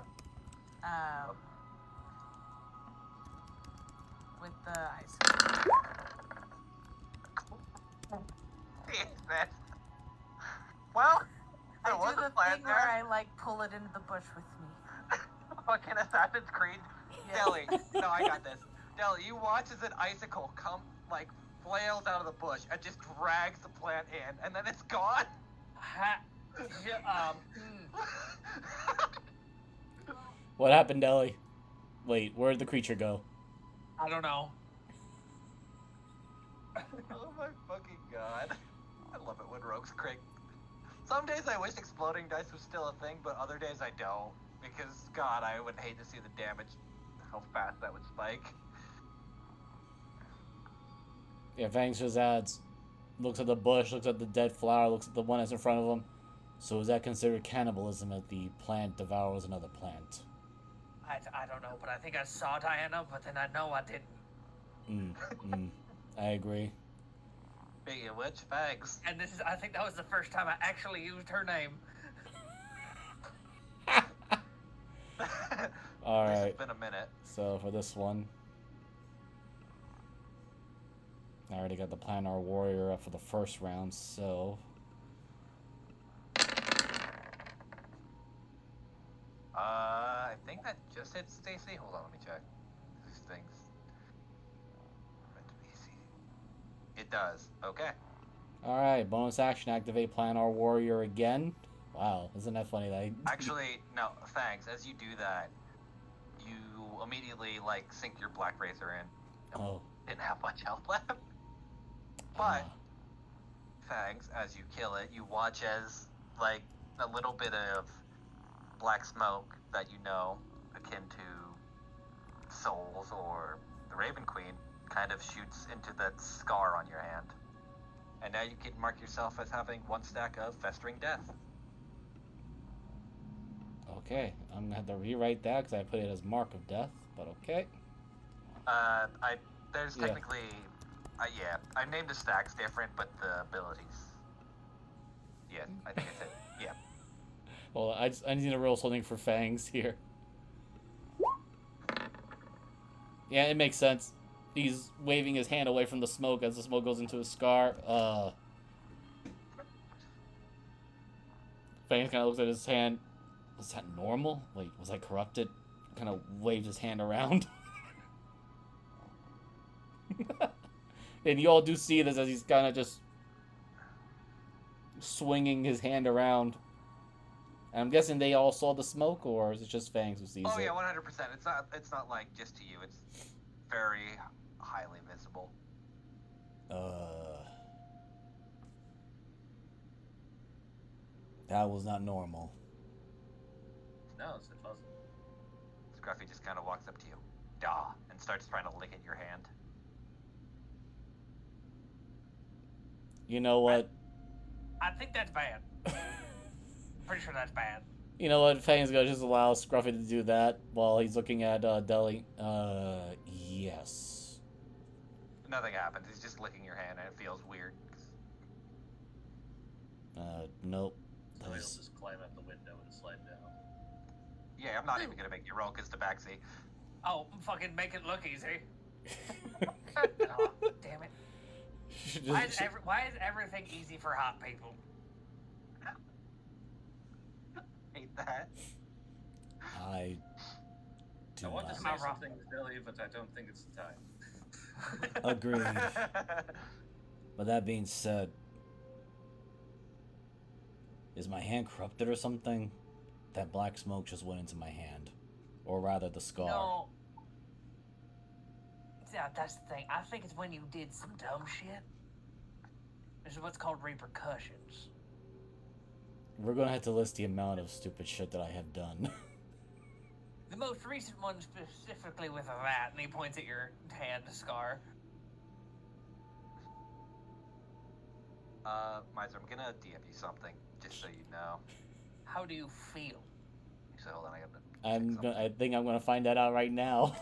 With the ice. Jesus. Well, there was I do a the plan thing where there. I like pull it into the bush with me. Fucking Assassin's Creed. Yeah. Deli, no, I got this. Deli, you watch as an icicle come, like, flails out of the bush and just drags the plant in, and then it's gone. What happened, Deli? Wait, where'd the creature go? I don't know. Oh my fucking god. I love it when rogues crit. Some days I wish exploding dice was still a thing, but other days I don't. Because, god, I would hate to see the damage, how fast that would spike. Yeah, Fangs just adds, looks at the bush, looks at the dead flower, looks at the one that's in front of him. So is that considered cannibalism if the plant devours another plant? I don't know, but I think I saw Diana, but then I know I didn't. I agree. Speaking of which, Fags. And I think that was the first time I actually used her name. Alright. It's been a minute. So for this one, I already got the Planar Warrior up for the first round, so... I think that just hit Stacy. Hold on, let me check. These things. Meant to be easy. It does. Okay. Alright, bonus action, activate Planar Warrior again. Wow, isn't that funny? That Actually, no, thanks. As you do that, you immediately, like, sink your Black Razor in. Oh. Didn't have much health left. But, Fangs, as you kill it, you watch as, like, a little bit of black smoke that you know, akin to souls or the Raven Queen, kind of shoots into that scar on your hand. And now you can mark yourself as having 1 stack of Festering Death. Okay, I'm gonna have to rewrite that because I put it as Mark of Death, but okay. There's Yeah. technically, yeah, I named the stacks different, but the abilities. Yeah, I think I said, yeah. Well, I need to roll something for Fangs here. Yeah, it makes sense. He's waving his hand away from the smoke as the smoke goes into his scar. Fangs kind of looks at his hand. Was that normal? Wait, was I corrupted? Kind of waved his hand around. And you all do see this as he's kind of just swinging his hand around. And I'm guessing they all saw the smoke, or is it just Fangs who sees it? Oh yeah, 100%. It's not like just to you. It's very highly visible. That was not normal. No, it wasn't. Scruffy just kind of walks up to you, and starts trying to lick at your hand. You know what? I think that's bad. Pretty sure that's bad. You know what? Fang's gonna just allow Scruffy to do that while he's looking at Deli. Yes. Nothing happens. He's just licking your hand, and it feels weird. Nope. So he'll just climb out the window and slide down. Yeah, I'm not even gonna make you roll because the backseat. Oh, fucking make it look easy. Oh, damn it. Why is everything easy for hot people? Hate that. I do I want to not. say something, Billy, but I don't think it's the time. Agreed. But that being said, is my hand corrupted or something? That black smoke just went into my hand. Or rather, the scar. No. Yeah, that's the thing. I think it's when you did some dumb shit. This is what's called repercussions. We're gonna have to list the amount of stupid shit that I have done. The most recent one specifically with a rat, and he points at your hand scar. Miser, I'm gonna DM you something, just so you know. How do you feel? So hold on, I gotta. I think I'm gonna find that out right now.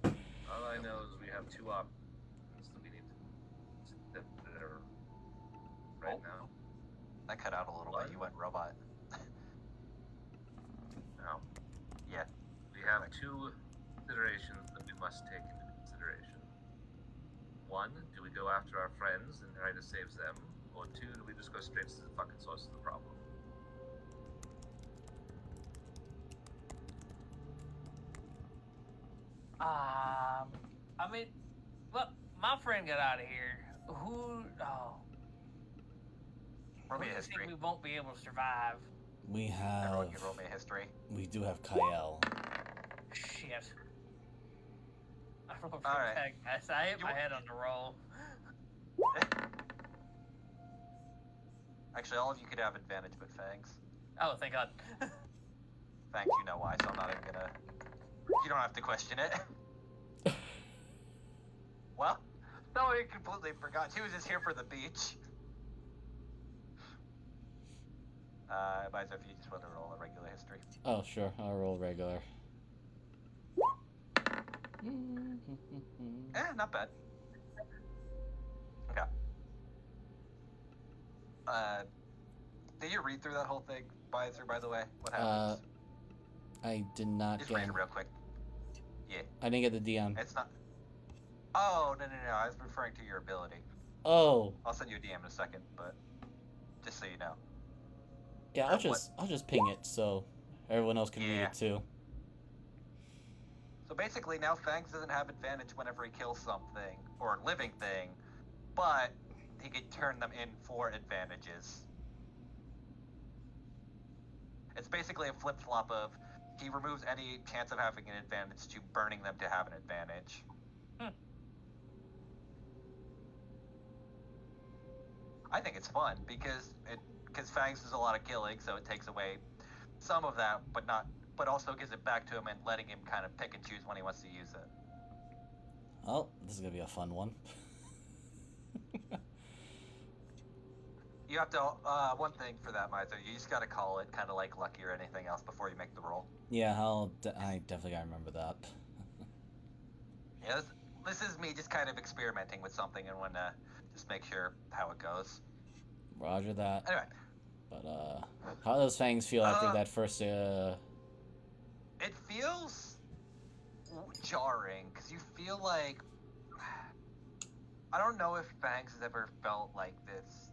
All I know is we have two options that we need to consider right now. That cut out a little What? bit. You went robot. Now, Yeah. we have two considerations that we must take into consideration. One, do we go after our friends and try to save them? Or two, do we just go straight to the fucking source of the problem? I mean, look, my friend got out of here. Who? Oh. Roll me Who do a you history. think we won't be able to survive? We Everyone have. can roll me a history. We do have Kyle. Shit. I rolled All right. protagonist. I hit my head on the roll. Actually, all of you could have advantage, but Fangs. Oh, thank God. Fangs, you know why, so I'm not even gonna. You don't have to question it. Well, no, I completely forgot. She was just here for the beach. Miser, if you just want to roll a regular history. Oh, sure. I'll roll regular. Not bad. Okay. Did you read through that whole thing, Miser, by the way? What happens? I did not Just get. read it real quick. Yeah. I didn't get the DM. It's not. Oh, no. I was referring to your ability. Oh, I'll send you a DM in a second, but just so you know. yeah. Or I'll just ping it so everyone else can read Yeah. it too. So basically, now Fangs doesn't have advantage whenever he kills something or living thing, but he can turn them in for advantages. It's basically a flip flop of he removes any chance of having an advantage to burning them to have an advantage. I think it's fun because Fangs does a lot of killing, so it takes away some of that, but also gives it back to him and letting him kind of pick and choose when he wants to use it. Oh, this is gonna be a fun one. You have to one thing for that, Miser. You just got to call it kind of like lucky or anything else before you make the roll. Yeah, I definitely gotta remember that. Yeah, this is me just kind of experimenting with something and want to just make sure how it goes. Roger that. Anyway, But how do those fangs feel after that first? it feels jarring because you feel like I don't know if Fangs has ever felt like this.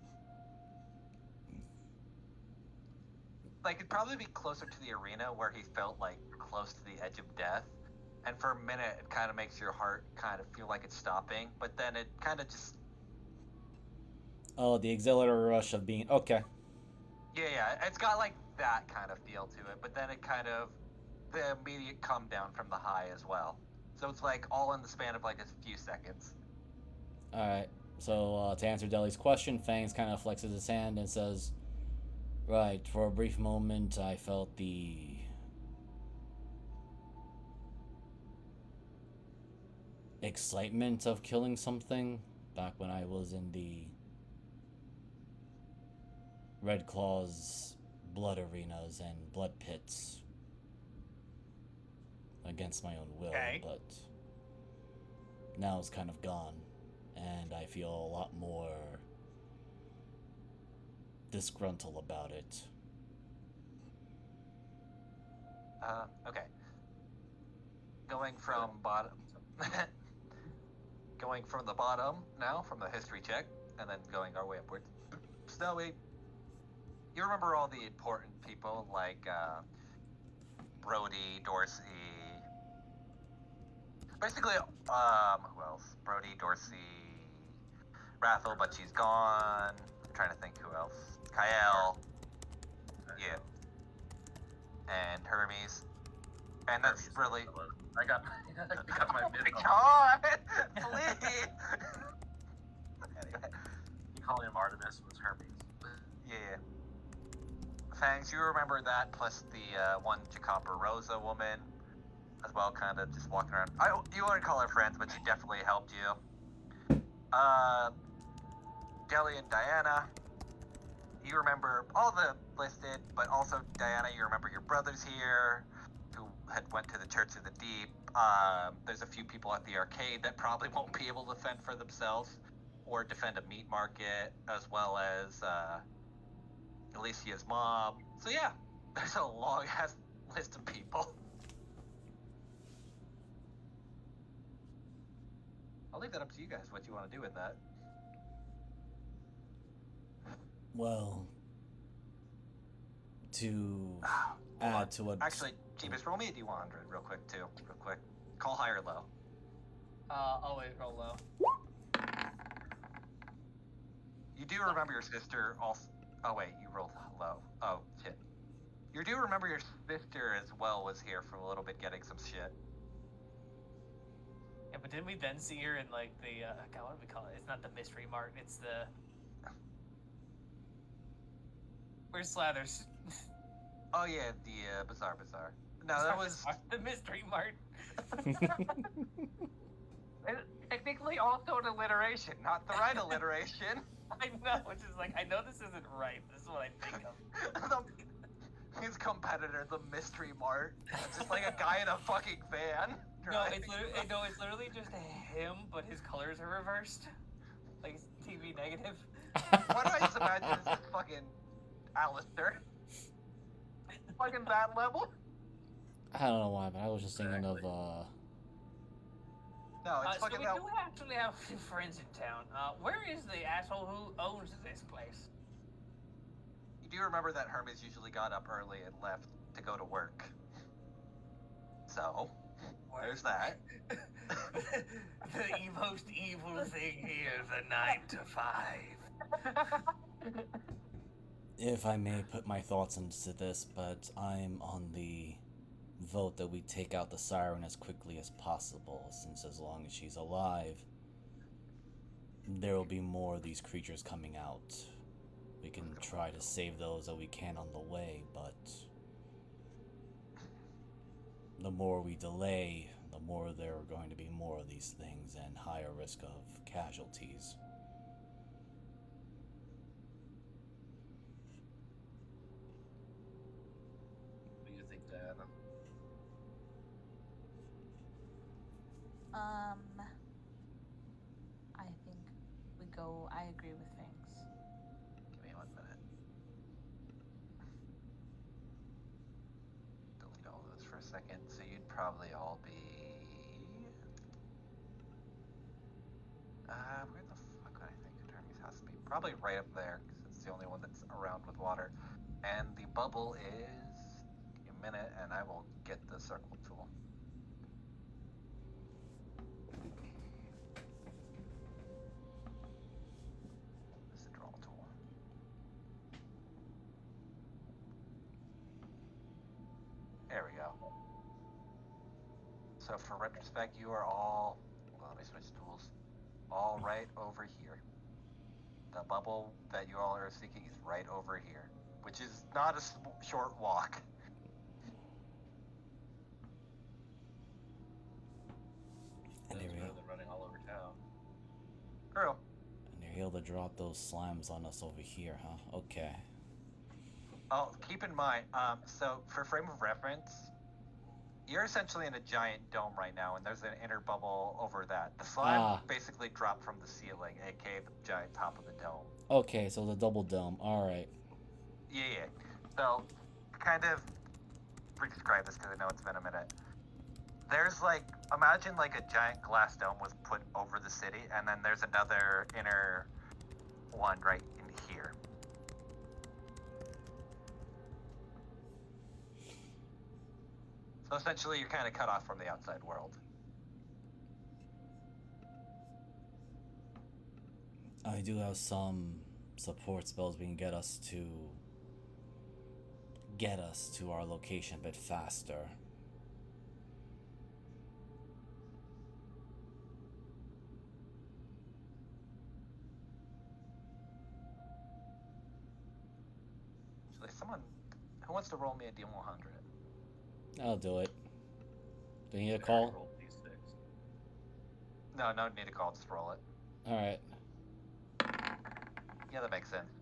Like it'd probably be closer to the arena where he felt like close to the edge of death, and for a minute it kind of makes your heart kind of feel like it's stopping, but then it kind of just Oh, the exhilarating rush of being okay. yeah, it's got like that kind of feel to it, but then it kind of the immediate come down from the high as well. So it's like all in the span of like a few seconds. All right. So to answer Deli's question, Fangs kind of flexes his hand and says, "Right. For a brief moment, I felt the excitement of killing something back when I was in the Red Claws blood arenas and blood pits against my own will, Okay. but now it's kind of gone, and I feel a lot more disgruntled about it." Okay. Going from bottom, going from the bottom now from the history check, and then going our way upwards. Snowy, you remember all the important people like Brody, Dorsey, Basically, who else? Brody, Dorsey, Rathel, but she's gone. I'm trying to think who else. Kyle. Yeah. And Hermes. And that's really. I got my mid. God, please. Anyway, You call him Artemis, was Hermes. yeah. Fangs, you remember that plus the one Jacopper Rosa woman as well, kind of just walking around. You wouldn't call her friends, but she definitely helped you. Deli and Diana. You remember all the listed, but also Diana, you remember your brothers here who had went to the Church of the Deep. There's a few people at the arcade that probably won't be able to fend for themselves or defend a meat market, as well as Alicia's mom. So yeah, there's a long ass list of people. I'll leave that up to you guys what you want to do with that. Well, to add to what... Actually, Jeebus, roll me a D100 real quick, too. Real quick. Call high or low. Always roll low. You do remember your sister also... Oh, wait, you rolled low. Oh, shit. You do remember your sister as well was here for a little bit getting some shit. Yeah, but didn't we then see her in, like, the, God, what do we call it? It's not the Mystery Mart, it's the... Where's Slathers? Oh, yeah, the Bazaar. No, that was... The Mystery Mart. Technically also an alliteration, not the right alliteration. I know, which is like, I know this isn't right. This is what I think of. His competitor, the Mystery Mart. Just like a guy in a fucking van. No, it's literally just him, but his colors are reversed. Like, it's TV negative. Why do I just imagine this is fucking Alistair? Fucking that level? I don't know why, but I was just thinking of, No, it's So fucking we that... do actually have a few friends in town. Where is the asshole who owns this place? You do remember that Hermes usually got up early and left to go to work. So, there's that. The most evil thing here, the 9 to 5. if I may put my thoughts into this, but I'm on the vote that we take out the Siren as quickly as possible, since as long as she's alive, there will be more of these creatures coming out. We can try to save those that we can on the way, but the more we delay, the more there are going to be more of these things and higher risk of casualties. What do you think, Diana? I think I agree with things. Give me 1 minute. Delete all those for a second. So you'd probably all be... where the fuck would I think Attorney's has to be? Probably right up there, because it's the only one that's around with water. And the bubble is... Give me a minute, and I will get the circle tool. This is the draw tool. There we go. So for retrospect, you are all... Well, let me switch tools. All right over here. The bubble that you all are seeking is right over here, which is not a short walk. And That's they're, better than running all over town. True. and they're able to drop those slimes on us over here, huh? Okay. Oh, keep in mind, so for frame of reference, you're essentially in a giant dome right now, and there's an inner bubble over that. The slime basically dropped from the ceiling, aka the giant top of the dome. Okay, so the double dome. Alright. Yeah. So, kind of describe this because I know it's been a minute. There's like, imagine like a giant glass dome was put over the city, and then there's another inner one right in here. So essentially, you're kind of cut off from the outside world. I do have some support spells we can get us to our location a bit faster. So there's someone who wants to roll me a D100. I'll do it. Do you need a call? Roll D6. No need to call. Just roll it. All right. Yeah, that makes sense.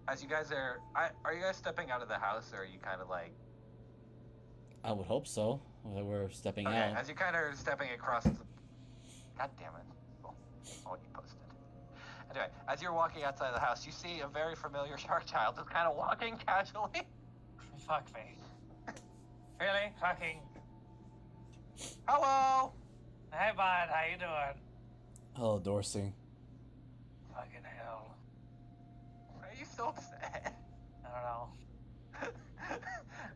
As you guys are you guys stepping out of the house, or are you kind of like? I would hope so. We're stepping Okay, out. as you kind of are stepping across the... God damn it. Oh, you posted. Anyway, as you're walking outside the house, you see a very familiar shark child just kind of walking casually. Fuck me. Really? Fucking. Hello! Hey, bud, how you doing? Hello, Dorsey. Fucking hell. Why are you so upset? I don't know.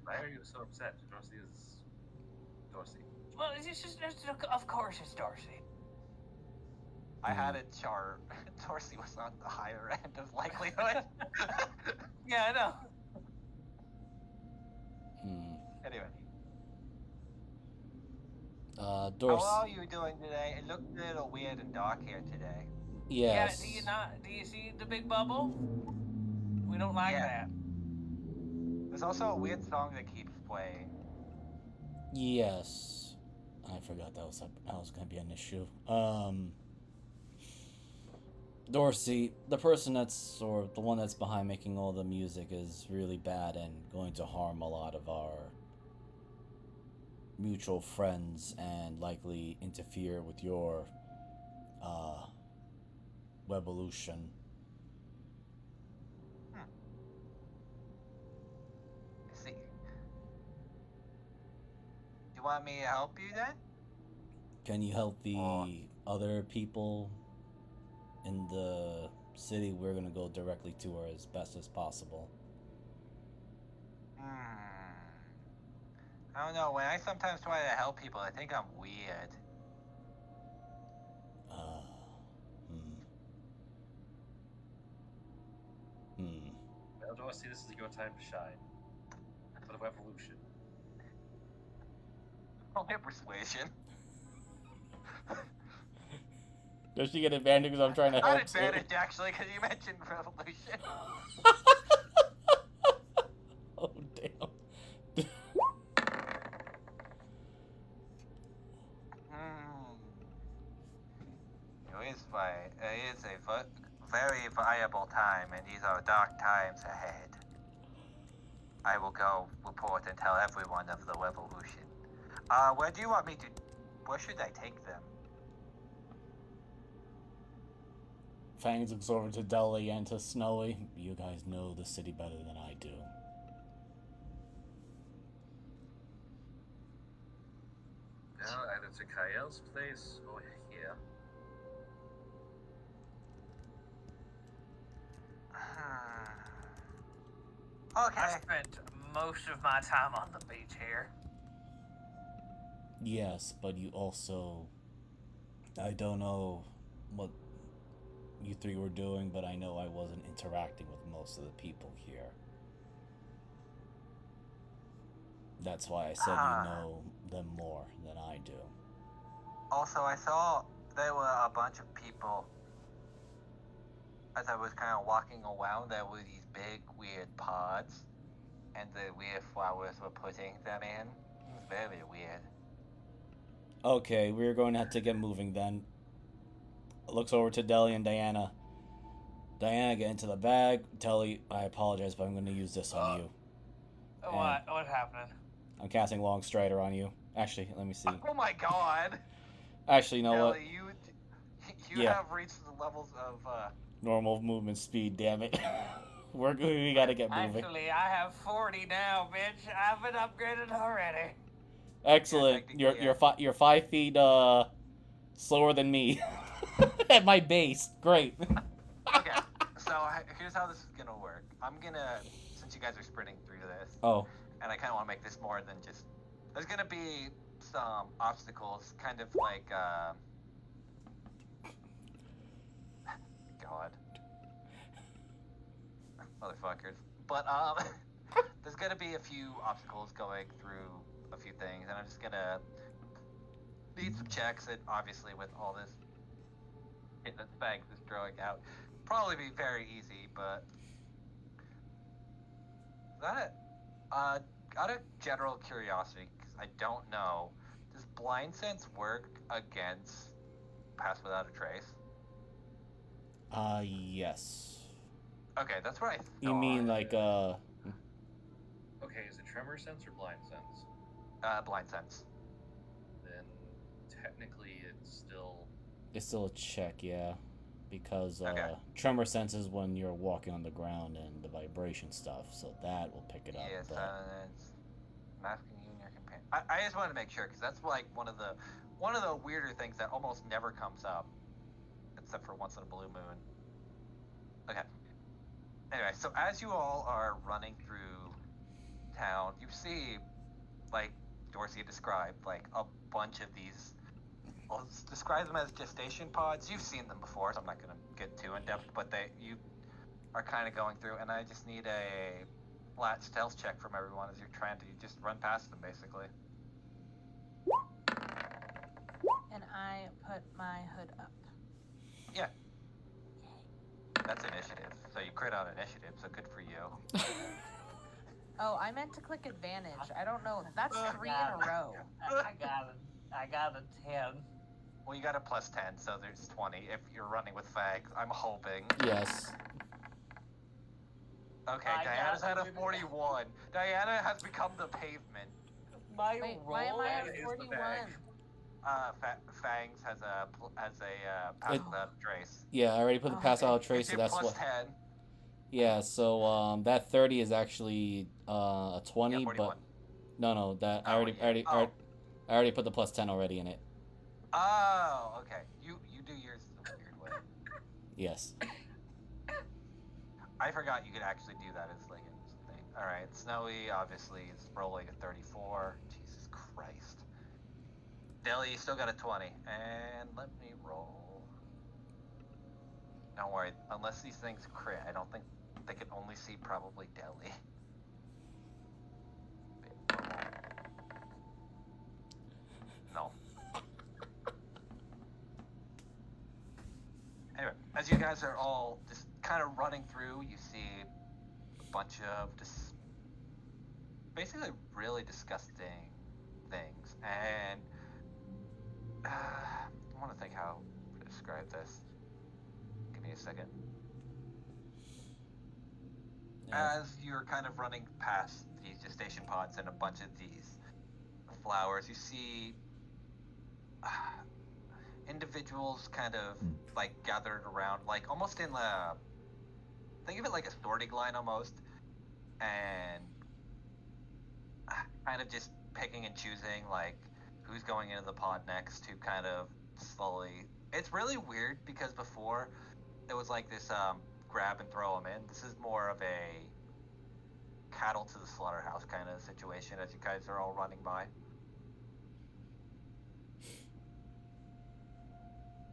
Why are you so upset? Dorsey is Dorsey. Well, it's just of course it's Dorsey. I had a chart. Dorsey was on the higher end of likelihood. Yeah, I know. Anyway. Dorsey. How are you doing today? It looked a little weird and dark here today. Yes. Yeah, do you see the big bubble? We don't like that. There's also a weird song that keeps playing. Yes. I forgot that was going to be an issue. Dorsey, the one that's behind making all the music is really bad and going to harm a lot of our mutual friends and likely interfere with your Wevolution. I see. You want me to help you then? Can you help the other people in the city? We're gonna go directly to her as best as possible. I don't know. When I sometimes try to help people, I think I'm weird. Well, Dorsey, this is your time to shine. For the revolution. Roll me a persuasion. Does she get advantage because I'm trying to help? Not advantage, actually, because you mentioned revolution. Oh, damn. It is a very viable time, and these are dark times ahead. I will go report and tell everyone of the revolution. Where do you want me to... Where should I take them? Fangs looks over to Deli and to Snowy. You guys know the city better than I do. Well, either to Kael's place or here. Okay. I spent most of my time on the beach here. Yes, but you also... I don't know what you three were doing, but I know I wasn't interacting with most of the people here. That's why I said you know them more than I do. Also, I saw there were a bunch of people as I was kind of walking around. There were these big, weird pods, and the weird flowers were putting them in. It was very weird. Okay, we're going to have to get moving then. Looks over to Deli and Diana. Diana, get into the bag. Deli, I apologize, but I'm going to use this on you. What? What's happening? I'm casting Long Strider on you. Actually, let me see. Oh my god! Actually, you know what? Kelly, you have reached the levels of Normal movement speed, damn it. We gotta get moving. Actually, I have 40 now, bitch. I've been upgraded already. Excellent. You're 5 feet slower than me at my base. Great. Okay, so here's how this is gonna work. I'm gonna, since you guys are sprinting through this, Oh. and I kind of want to make this more than just, there's gonna be some obstacles, kind of like pod. Motherfuckers. But, there's gonna be a few obstacles going through a few things, and I'm just gonna need some checks, and obviously with all this shit that Fangs is throwing out, probably be very easy, but that, out of general curiosity, because I don't know, does blind sense work against Pass Without a Trace? Yes. Okay, that's what I thought. You mean like, Okay, is it tremor sense or blind sense? Blind sense. Then technically it's still a check, yeah. Because, Okay. tremor sense is when you're walking on the ground and the vibration stuff, so that will pick it up. Yes, But silence. Masking you and your companion. I just wanted to make sure, because that's like one of the weirder things that almost never comes up, except for once in a blue moon. Okay. Anyway, so as you all are running through town, you see, like Dorsey described, like a bunch of these. I'll describe them as gestation pods. You've seen them before, so I'm not going to get too in depth, but you are kind of going through, and I just need a flat stealth check from everyone as you're trying to just run past them, basically. And I put my hood up. Yeah. That's initiative. So you crit on initiative, so good for you. Oh, I meant to click advantage. I don't know. That's 3 in a row. I got a 10. Well, you got a plus 10, so there's 20 if you're running with Fags. I'm hoping. yes. Okay, I Diana's got had a it. 41. Diana has become the pavement. My Wait, roll why am I at is the 41? bag. Fangs has a pass without a trace. Yeah, I already put the pass Okay. out trace, It's so your that's plus what. 10. Yeah, so that 30 is actually a 20, Yeah, 41. but no, that Oh, yeah. Oh. I already put the plus 10 already in it. Oh, okay. You do yours the weird way. Yes. I forgot you could actually do that as like a thing. All right, Snowy obviously is rolling a 34. Jesus Christ. Deli, you still got a 20, and let me roll. Don't worry, unless these things crit, I don't think they can only see probably Deli. No. Anyway, as you guys are all just kind of running through, you see a bunch of just basically really disgusting things, and I want to think how to describe this. Give me a second. Yeah. As you're kind of running past these gestation pods and a bunch of these flowers, you see individuals kind of like gathered around, like almost in the, think of it like a sorting line almost, and kind of just picking and choosing like who's going into the pod next to kind of slowly. It's really weird because before it was like this grab and throw them in. This is more of a cattle to the slaughterhouse kind of situation as you guys are all running by.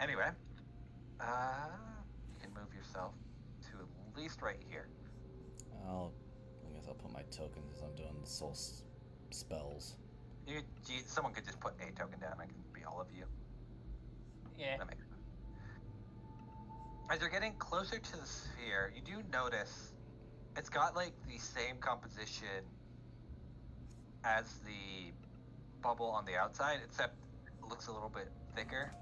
Anyway, you can move yourself to at least right here. I guess I'll put my tokens as I'm doing the soul spells. Someone could just put a token down. I can be all of you. Yeah. That makes sense. As you're getting closer to the sphere, you do notice it's got like the same composition as the bubble on the outside, except it looks a little bit thicker.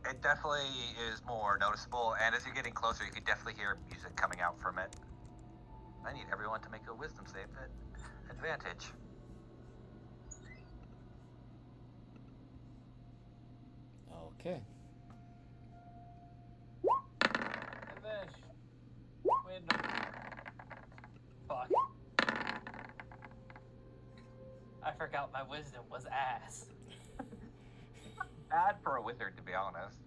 It definitely is more noticeable, and as you're getting closer, you can definitely hear music coming out from it. I need everyone to make a wisdom save at advantage. Okay. Advantage. Wait, no. Fuck. I forgot my wisdom was ass. Bad for a wizard, to be honest.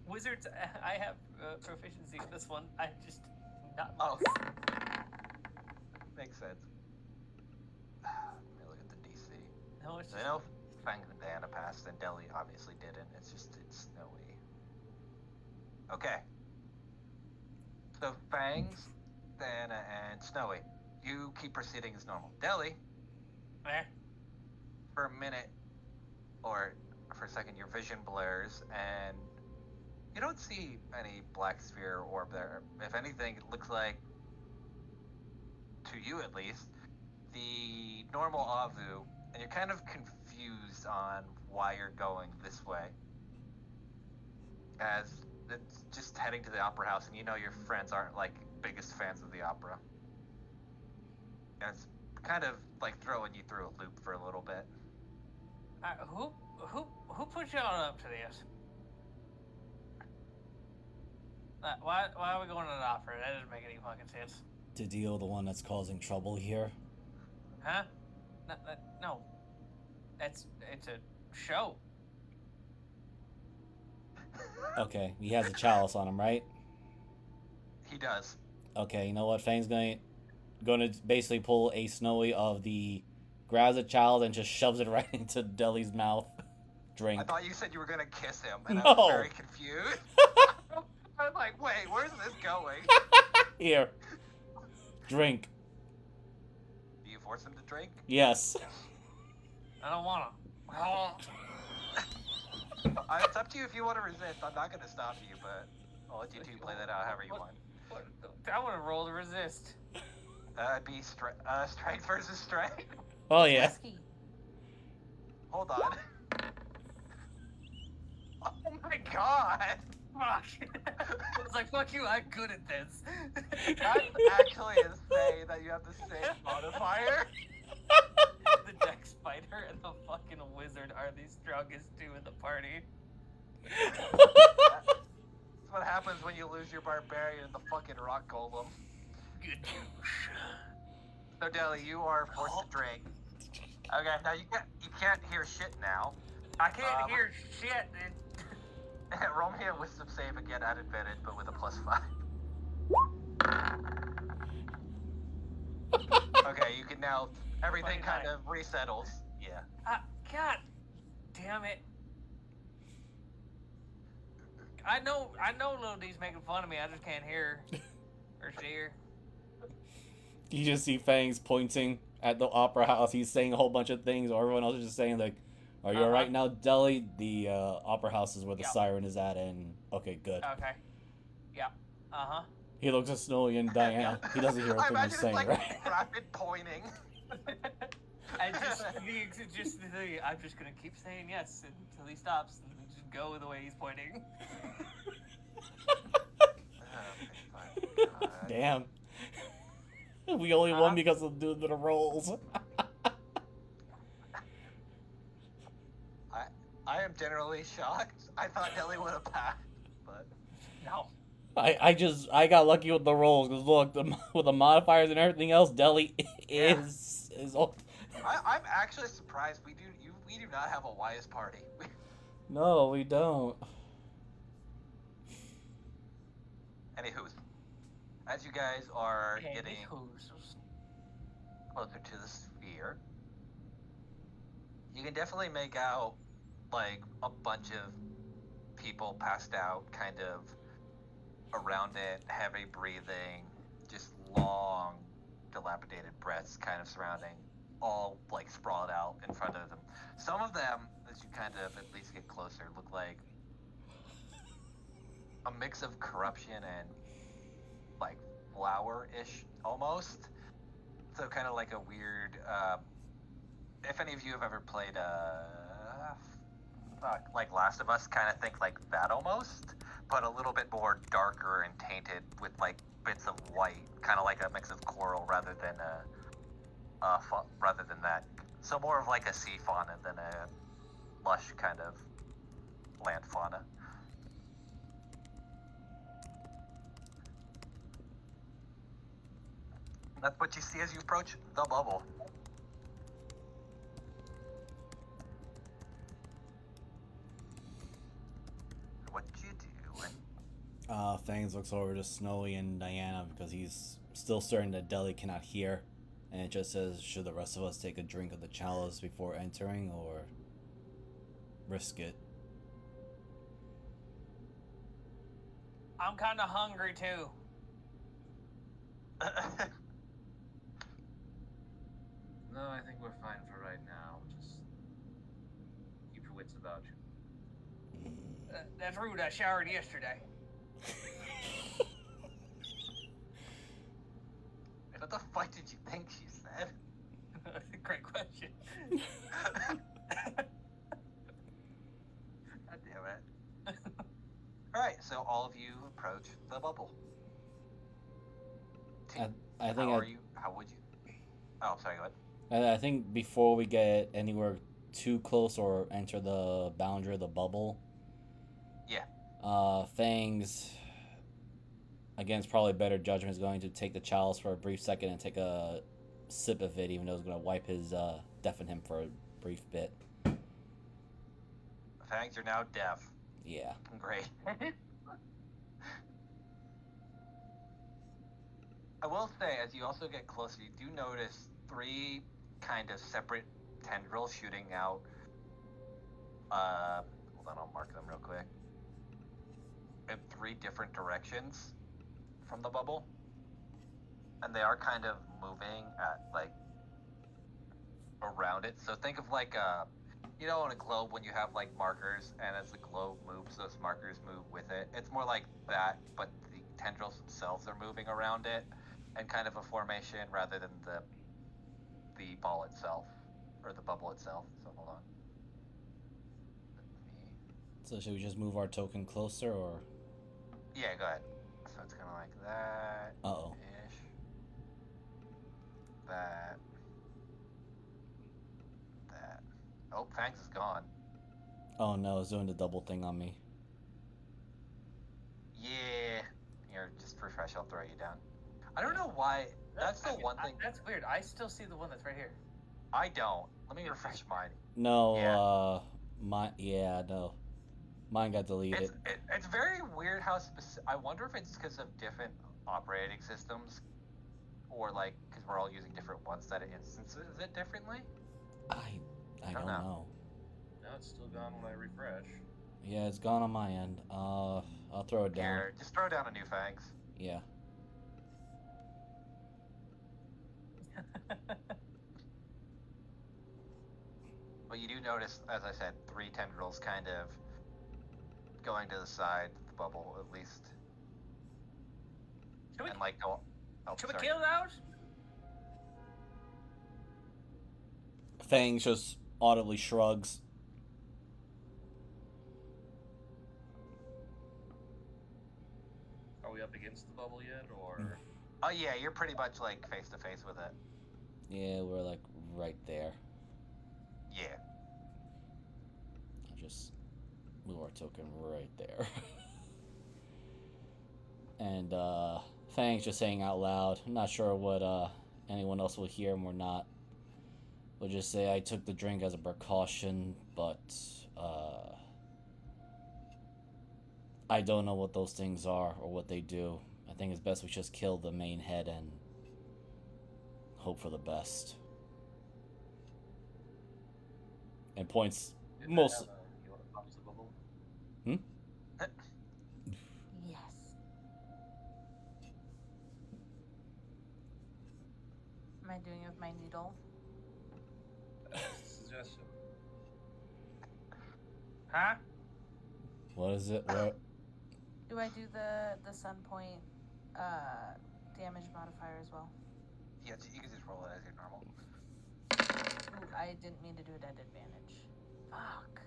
Wizards, I have proficiency in this one. I just not. Oh. Makes sense. Let me look at the DC. No, it's So just. I know Fangs and Diana passed, and Deli obviously didn't. It's Snowy. Okay. So Fangs, Diana, and Snowy, you keep proceeding as normal. Deli, Eh? for a minute or for a second, your vision blurs and you don't see any black sphere orb there. If anything, it looks like, to you at least, the normal Avu, and you're kind of confused on why you're going this way. As it's just heading to the opera house, and you know your friends aren't like biggest fans of the opera. And it's kind of like throwing you through a loop for a little bit. Who put y'all up to this? Why are we going to the opera? That doesn't make any fucking sense. To deal the one that's causing trouble here. Huh? No. It's a show. Okay, he has a chalice on him, right? He does. Okay, you know what? Fang's gonna basically pull a Snowy of the grabs a child and just shoves it right into Deli's mouth. Drink. I thought you said you were gonna kiss him, and I No. was very confused. I was like, wait, where's this going? Here. Drink. Do you force him to drink? Yes. I don't wanna. It's up to you if you want to resist. I'm not gonna stop you, but I'll let you two play that out however you want. I want to roll to resist. It'd be strength versus strength. Oh yeah. Whiskey. Hold on. Oh my god! Fuck. It's like, fuck you, I'm good at this. That's actually insane that you have the same modifier. The dex fighter and the fucking wizard are the strongest two in the party. That's what happens when you lose your barbarian and the fucking rock golem. Good douche. So Deli, you are forced to drink. Okay, now you can't hear shit now. I can't hear shit, dude. Roll me a wisdom save again at advantage, but with a +5. Okay, you can now. Everything kind of resettles. Yeah. God damn it. I know Lil D's making fun of me, I just can't hear or see her. You just see Fangs pointing at the opera house. He's saying a whole bunch of things, or everyone else is just saying like, "Are you alright now, Deli?" The opera house is where the Siren is at, and okay, good. Okay. Yeah. He looks at Snowy and Diana. He doesn't hear a thing you're saying, like right? rapid pointing. And I'm just gonna keep saying yes until he stops and just go the way he's pointing. Oh, God. Damn. We only won because of the rolls. I am generally shocked. I thought Deli would have passed, but No. I got lucky with the rolls because look, with the modifiers and everything else, Deli is. I'm actually surprised we do not have a wise party. No, we don't. Anywho, as you guys are getting closer to the sphere, you can definitely make out like a bunch of people passed out, kind of around it, heavy breathing, just long, dilapidated breaths kind of surrounding, all like sprawled out in front of them. Some of them, as you kind of at least get closer, look like a mix of corruption and like flower-ish almost. So kind of like a weird, if any of you have ever played like Last of Us, kind of think like that almost, but a little bit more darker and tainted with like bits of white, kind of like a mix of coral rather than that. So more of like a sea fauna than a lush kind of land fauna. That's what you see as you approach the bubble. What you doing? Fangs looks over to Snowy and Diana because he's still certain that Deli cannot hear, and it just says, "Should the rest of us take a drink of the chalice before entering, or risk it?" I'm kind of hungry too. No, I think we're fine for right now. Just keep your wits about you. That's rude. I showered yesterday. What the fuck did you think she said? Great question. God damn it. Alright, so all of you approach the bubble. I think How are you? How would you? Oh, sorry, go ahead. I think before we get anywhere too close or enter the boundary of the bubble, Yeah. Fangs, against probably better judgment, is going to take the chalice for a brief second and take a sip of it, even though it's going to wipe his, deafen him for a brief bit. Fangs, you're now deaf. Yeah. Great. I will say, as you also get closer, you do notice 3 kind of separate tendrils shooting out. Hold on, I'll mark them real quick. In 3 different directions from the bubble. And they are kind of moving at, like, around it. So think of like a, you know, on a globe when you have like markers, and as the globe moves, those markers move with it. It's more like that, but the tendrils themselves are moving around it, and kind of a formation rather than the ball itself or the bubble itself. So hold on. So should we just move our token closer, or? Yeah, go ahead. So it's kind of like that. Uh-oh. Ish. That. That. Oh, Fangs is gone. Oh no, it's doing the double thing on me. Yeah. Here, just refresh. I'll throw you down. I don't know why. That's the one thing. That's weird. I still see the one that's right here. I don't. Let me refresh mine. No, Yeah. no. Mine got deleted. It's very weird how I wonder if it's because of different operating systems, or like because we're all using different ones that it instances it differently. I don't know. Now it's still gone when I refresh. Yeah, it's gone on my end. I'll throw it down. Here, just throw down a new Fangs. Yeah. But you do notice, as I said, 3 tendrils kind of going to the side of the bubble, at least. Should we, And like go. Oh, should we sorry. kill those? Fangs just audibly shrugs. Are we up against the bubble yet, or? Oh yeah, you're pretty much like face to face with it. Yeah, we're like right there. Yeah. I'll just move our token right there. And Fangs just saying out loud. I'm not sure what anyone else will hear him or not. We'll just say I took the drink as a precaution, but I don't know what those things are or what they do. I think it's best we just kill the main head and hope for the best. And points most. You want to pop the bubble? Yes. Am I doing it with my needle? Suggestion. Huh? What is it? Where? Do I do the sun point damage modifier as well? Yeah, you can just roll it as your normal. Ooh, I didn't mean to do it at advantage. Fuck.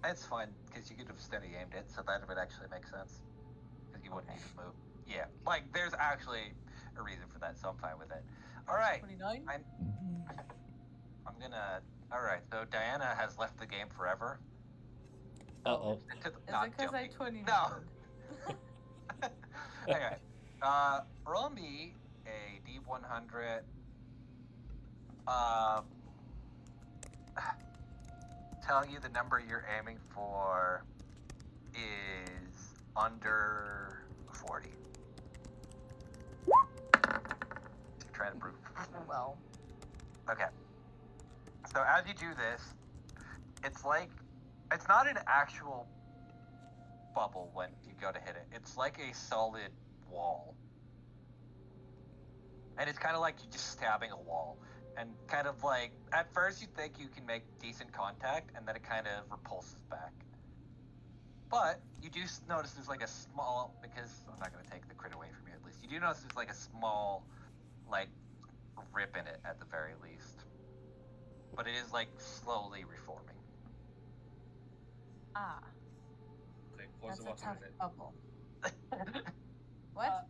It's fine, because you could have steady aimed it, so that would actually make sense. Because you wouldn't Okay. need to move. Yeah, like, there's actually a reason for that, so I'm fine with it. Alright, 29? I'm gonna... Alright, so Diana has left the game forever. Uh-oh. Is it because I 29? No! Okay, roll me a D100. Tell you the number you're aiming for is under 40. You're trying to prove. Well, Okay. So as you do this, it's like, it's not an actual bubble when you go to hit it. It's like a solid wall. And it's kind of like you're just stabbing a wall. And kind of like, at first you think you can make decent contact, and then it kind of repulses back. But you do notice there's like a small, because I'm not going to take the crit away from you at least, you do notice there's like a small, like, rip in it at the very least. But it is like slowly reforming. Ah, Okay, close that's the a water tough in it. bubble. What?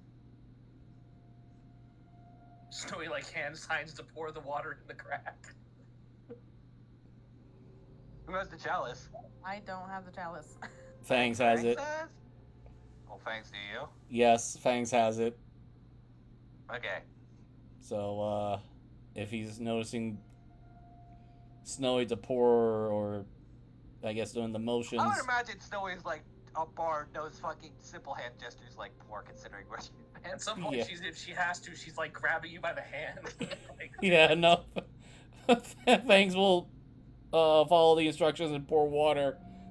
Snowy like hand signs to pour the water in the crack. Who has the chalice? I don't have the chalice. Fangs has it. Says? Oh, Fangs, do you? Yes, Fangs has it. Okay. So, if he's noticing Snowy to pour, or I guess doing the motions. I would imagine Snowy's like a bard knows fucking simple hand gestures like poor, considering where she. At some point, Yeah. if she has to, she's like grabbing you by the hand. Like, Yeah, no. Fangs will follow the instructions and pour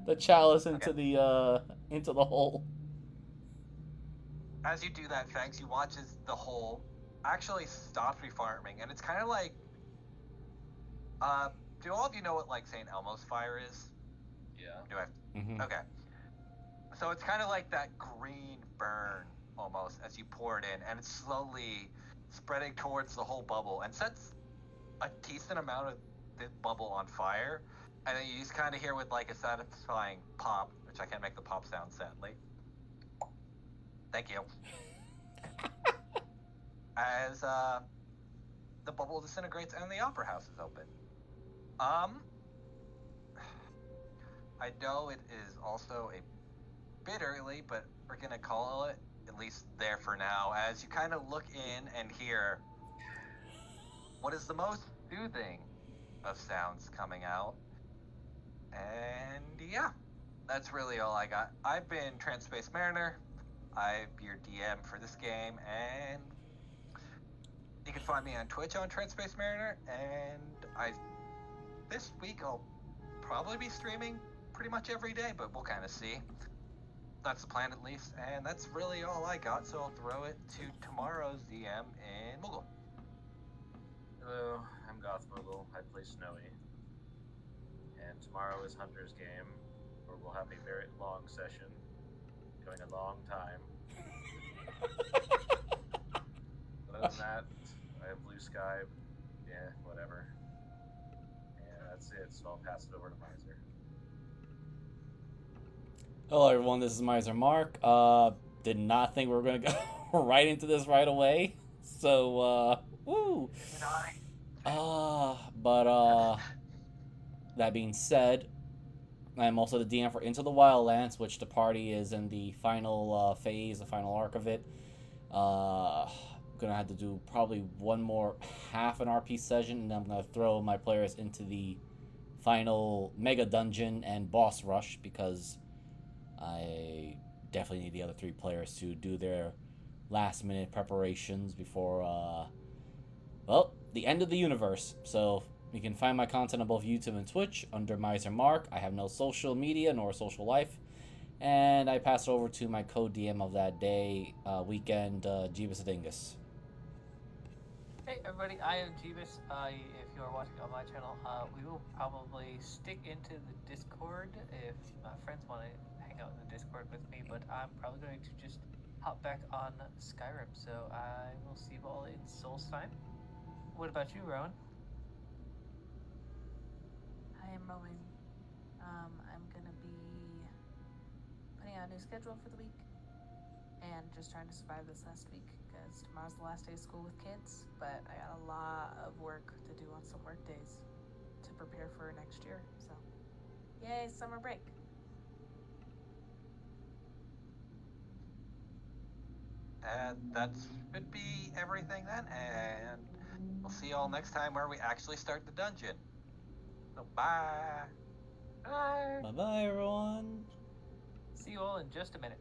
the chalice into the hole. As you do that, Fangs, you watch as the hole actually stops reforming, and it's kind of like. Do all of you know what like St. Elmo's fire is? yeah. Do I? Mm-hmm. Okay. So it's kind of like that green burn almost as you pour it in, and it's slowly spreading towards the whole bubble and sets a decent amount of the bubble on fire. And then you just kind of hear with like a satisfying pop, which I can't make the pop sound sadly. Thank you. As the bubble disintegrates and the opera house is open. I know it is also a bit early, but we're gonna call it at least there for now. As you kind of look in and hear what is the most soothing of sounds coming out, and yeah, that's really all I got. I've been Transspace Mariner. I'm your DM for this game, and you can find me on Twitch on Transspace Mariner. And this week I'll probably be streaming pretty much every day, but we'll kind of see. That's the plan at least, and that's really all I got, so I'll throw it to tomorrow's DM in Moogle. Hello, I'm Goth Moogle. I play Snowy. And tomorrow is Hunter's game, where we'll have a very long session, going a long time. Other than that, I have Blue Sky. Yeah, whatever. And that's it, so I'll pass it over to Miser. Hello, everyone. This is Miser Mark. Did not think we were going to go right into this right away. So, woo. But that being said, I'm also the DM for Into the Wildlands, which the party is in the final phase, the final arc of it. Gonna have to do probably one more half an RP session, and then I'm gonna throw my players into the final mega dungeon and boss rush, because I definitely need the other 3 players to do their last minute preparations before the end of the universe. So you can find my content on both YouTube and Twitch under Miser Mark. I have no social media nor social life, and I pass it over to my co-DM of that day, weekend, Jeebus Dingus. Hey everybody, I am Jeebus. If you are watching on my channel, we will probably stick into the Discord if my friends want to hang out in the Discord with me, but I'm probably going to just hop back on Skyrim, so I will see you all in Solstheim. What about you, Rowan? Hi, I'm Rowan. I'm gonna be putting out a new schedule for the week and just trying to survive this last week, because tomorrow's the last day of school with kids, but I got a lot of work to do on some work days to prepare for next year, so yay, summer break. And that should be everything then, and we'll see you all next time where we actually start the dungeon. So bye. Bye. Bye-bye, everyone. See you all in just a minute.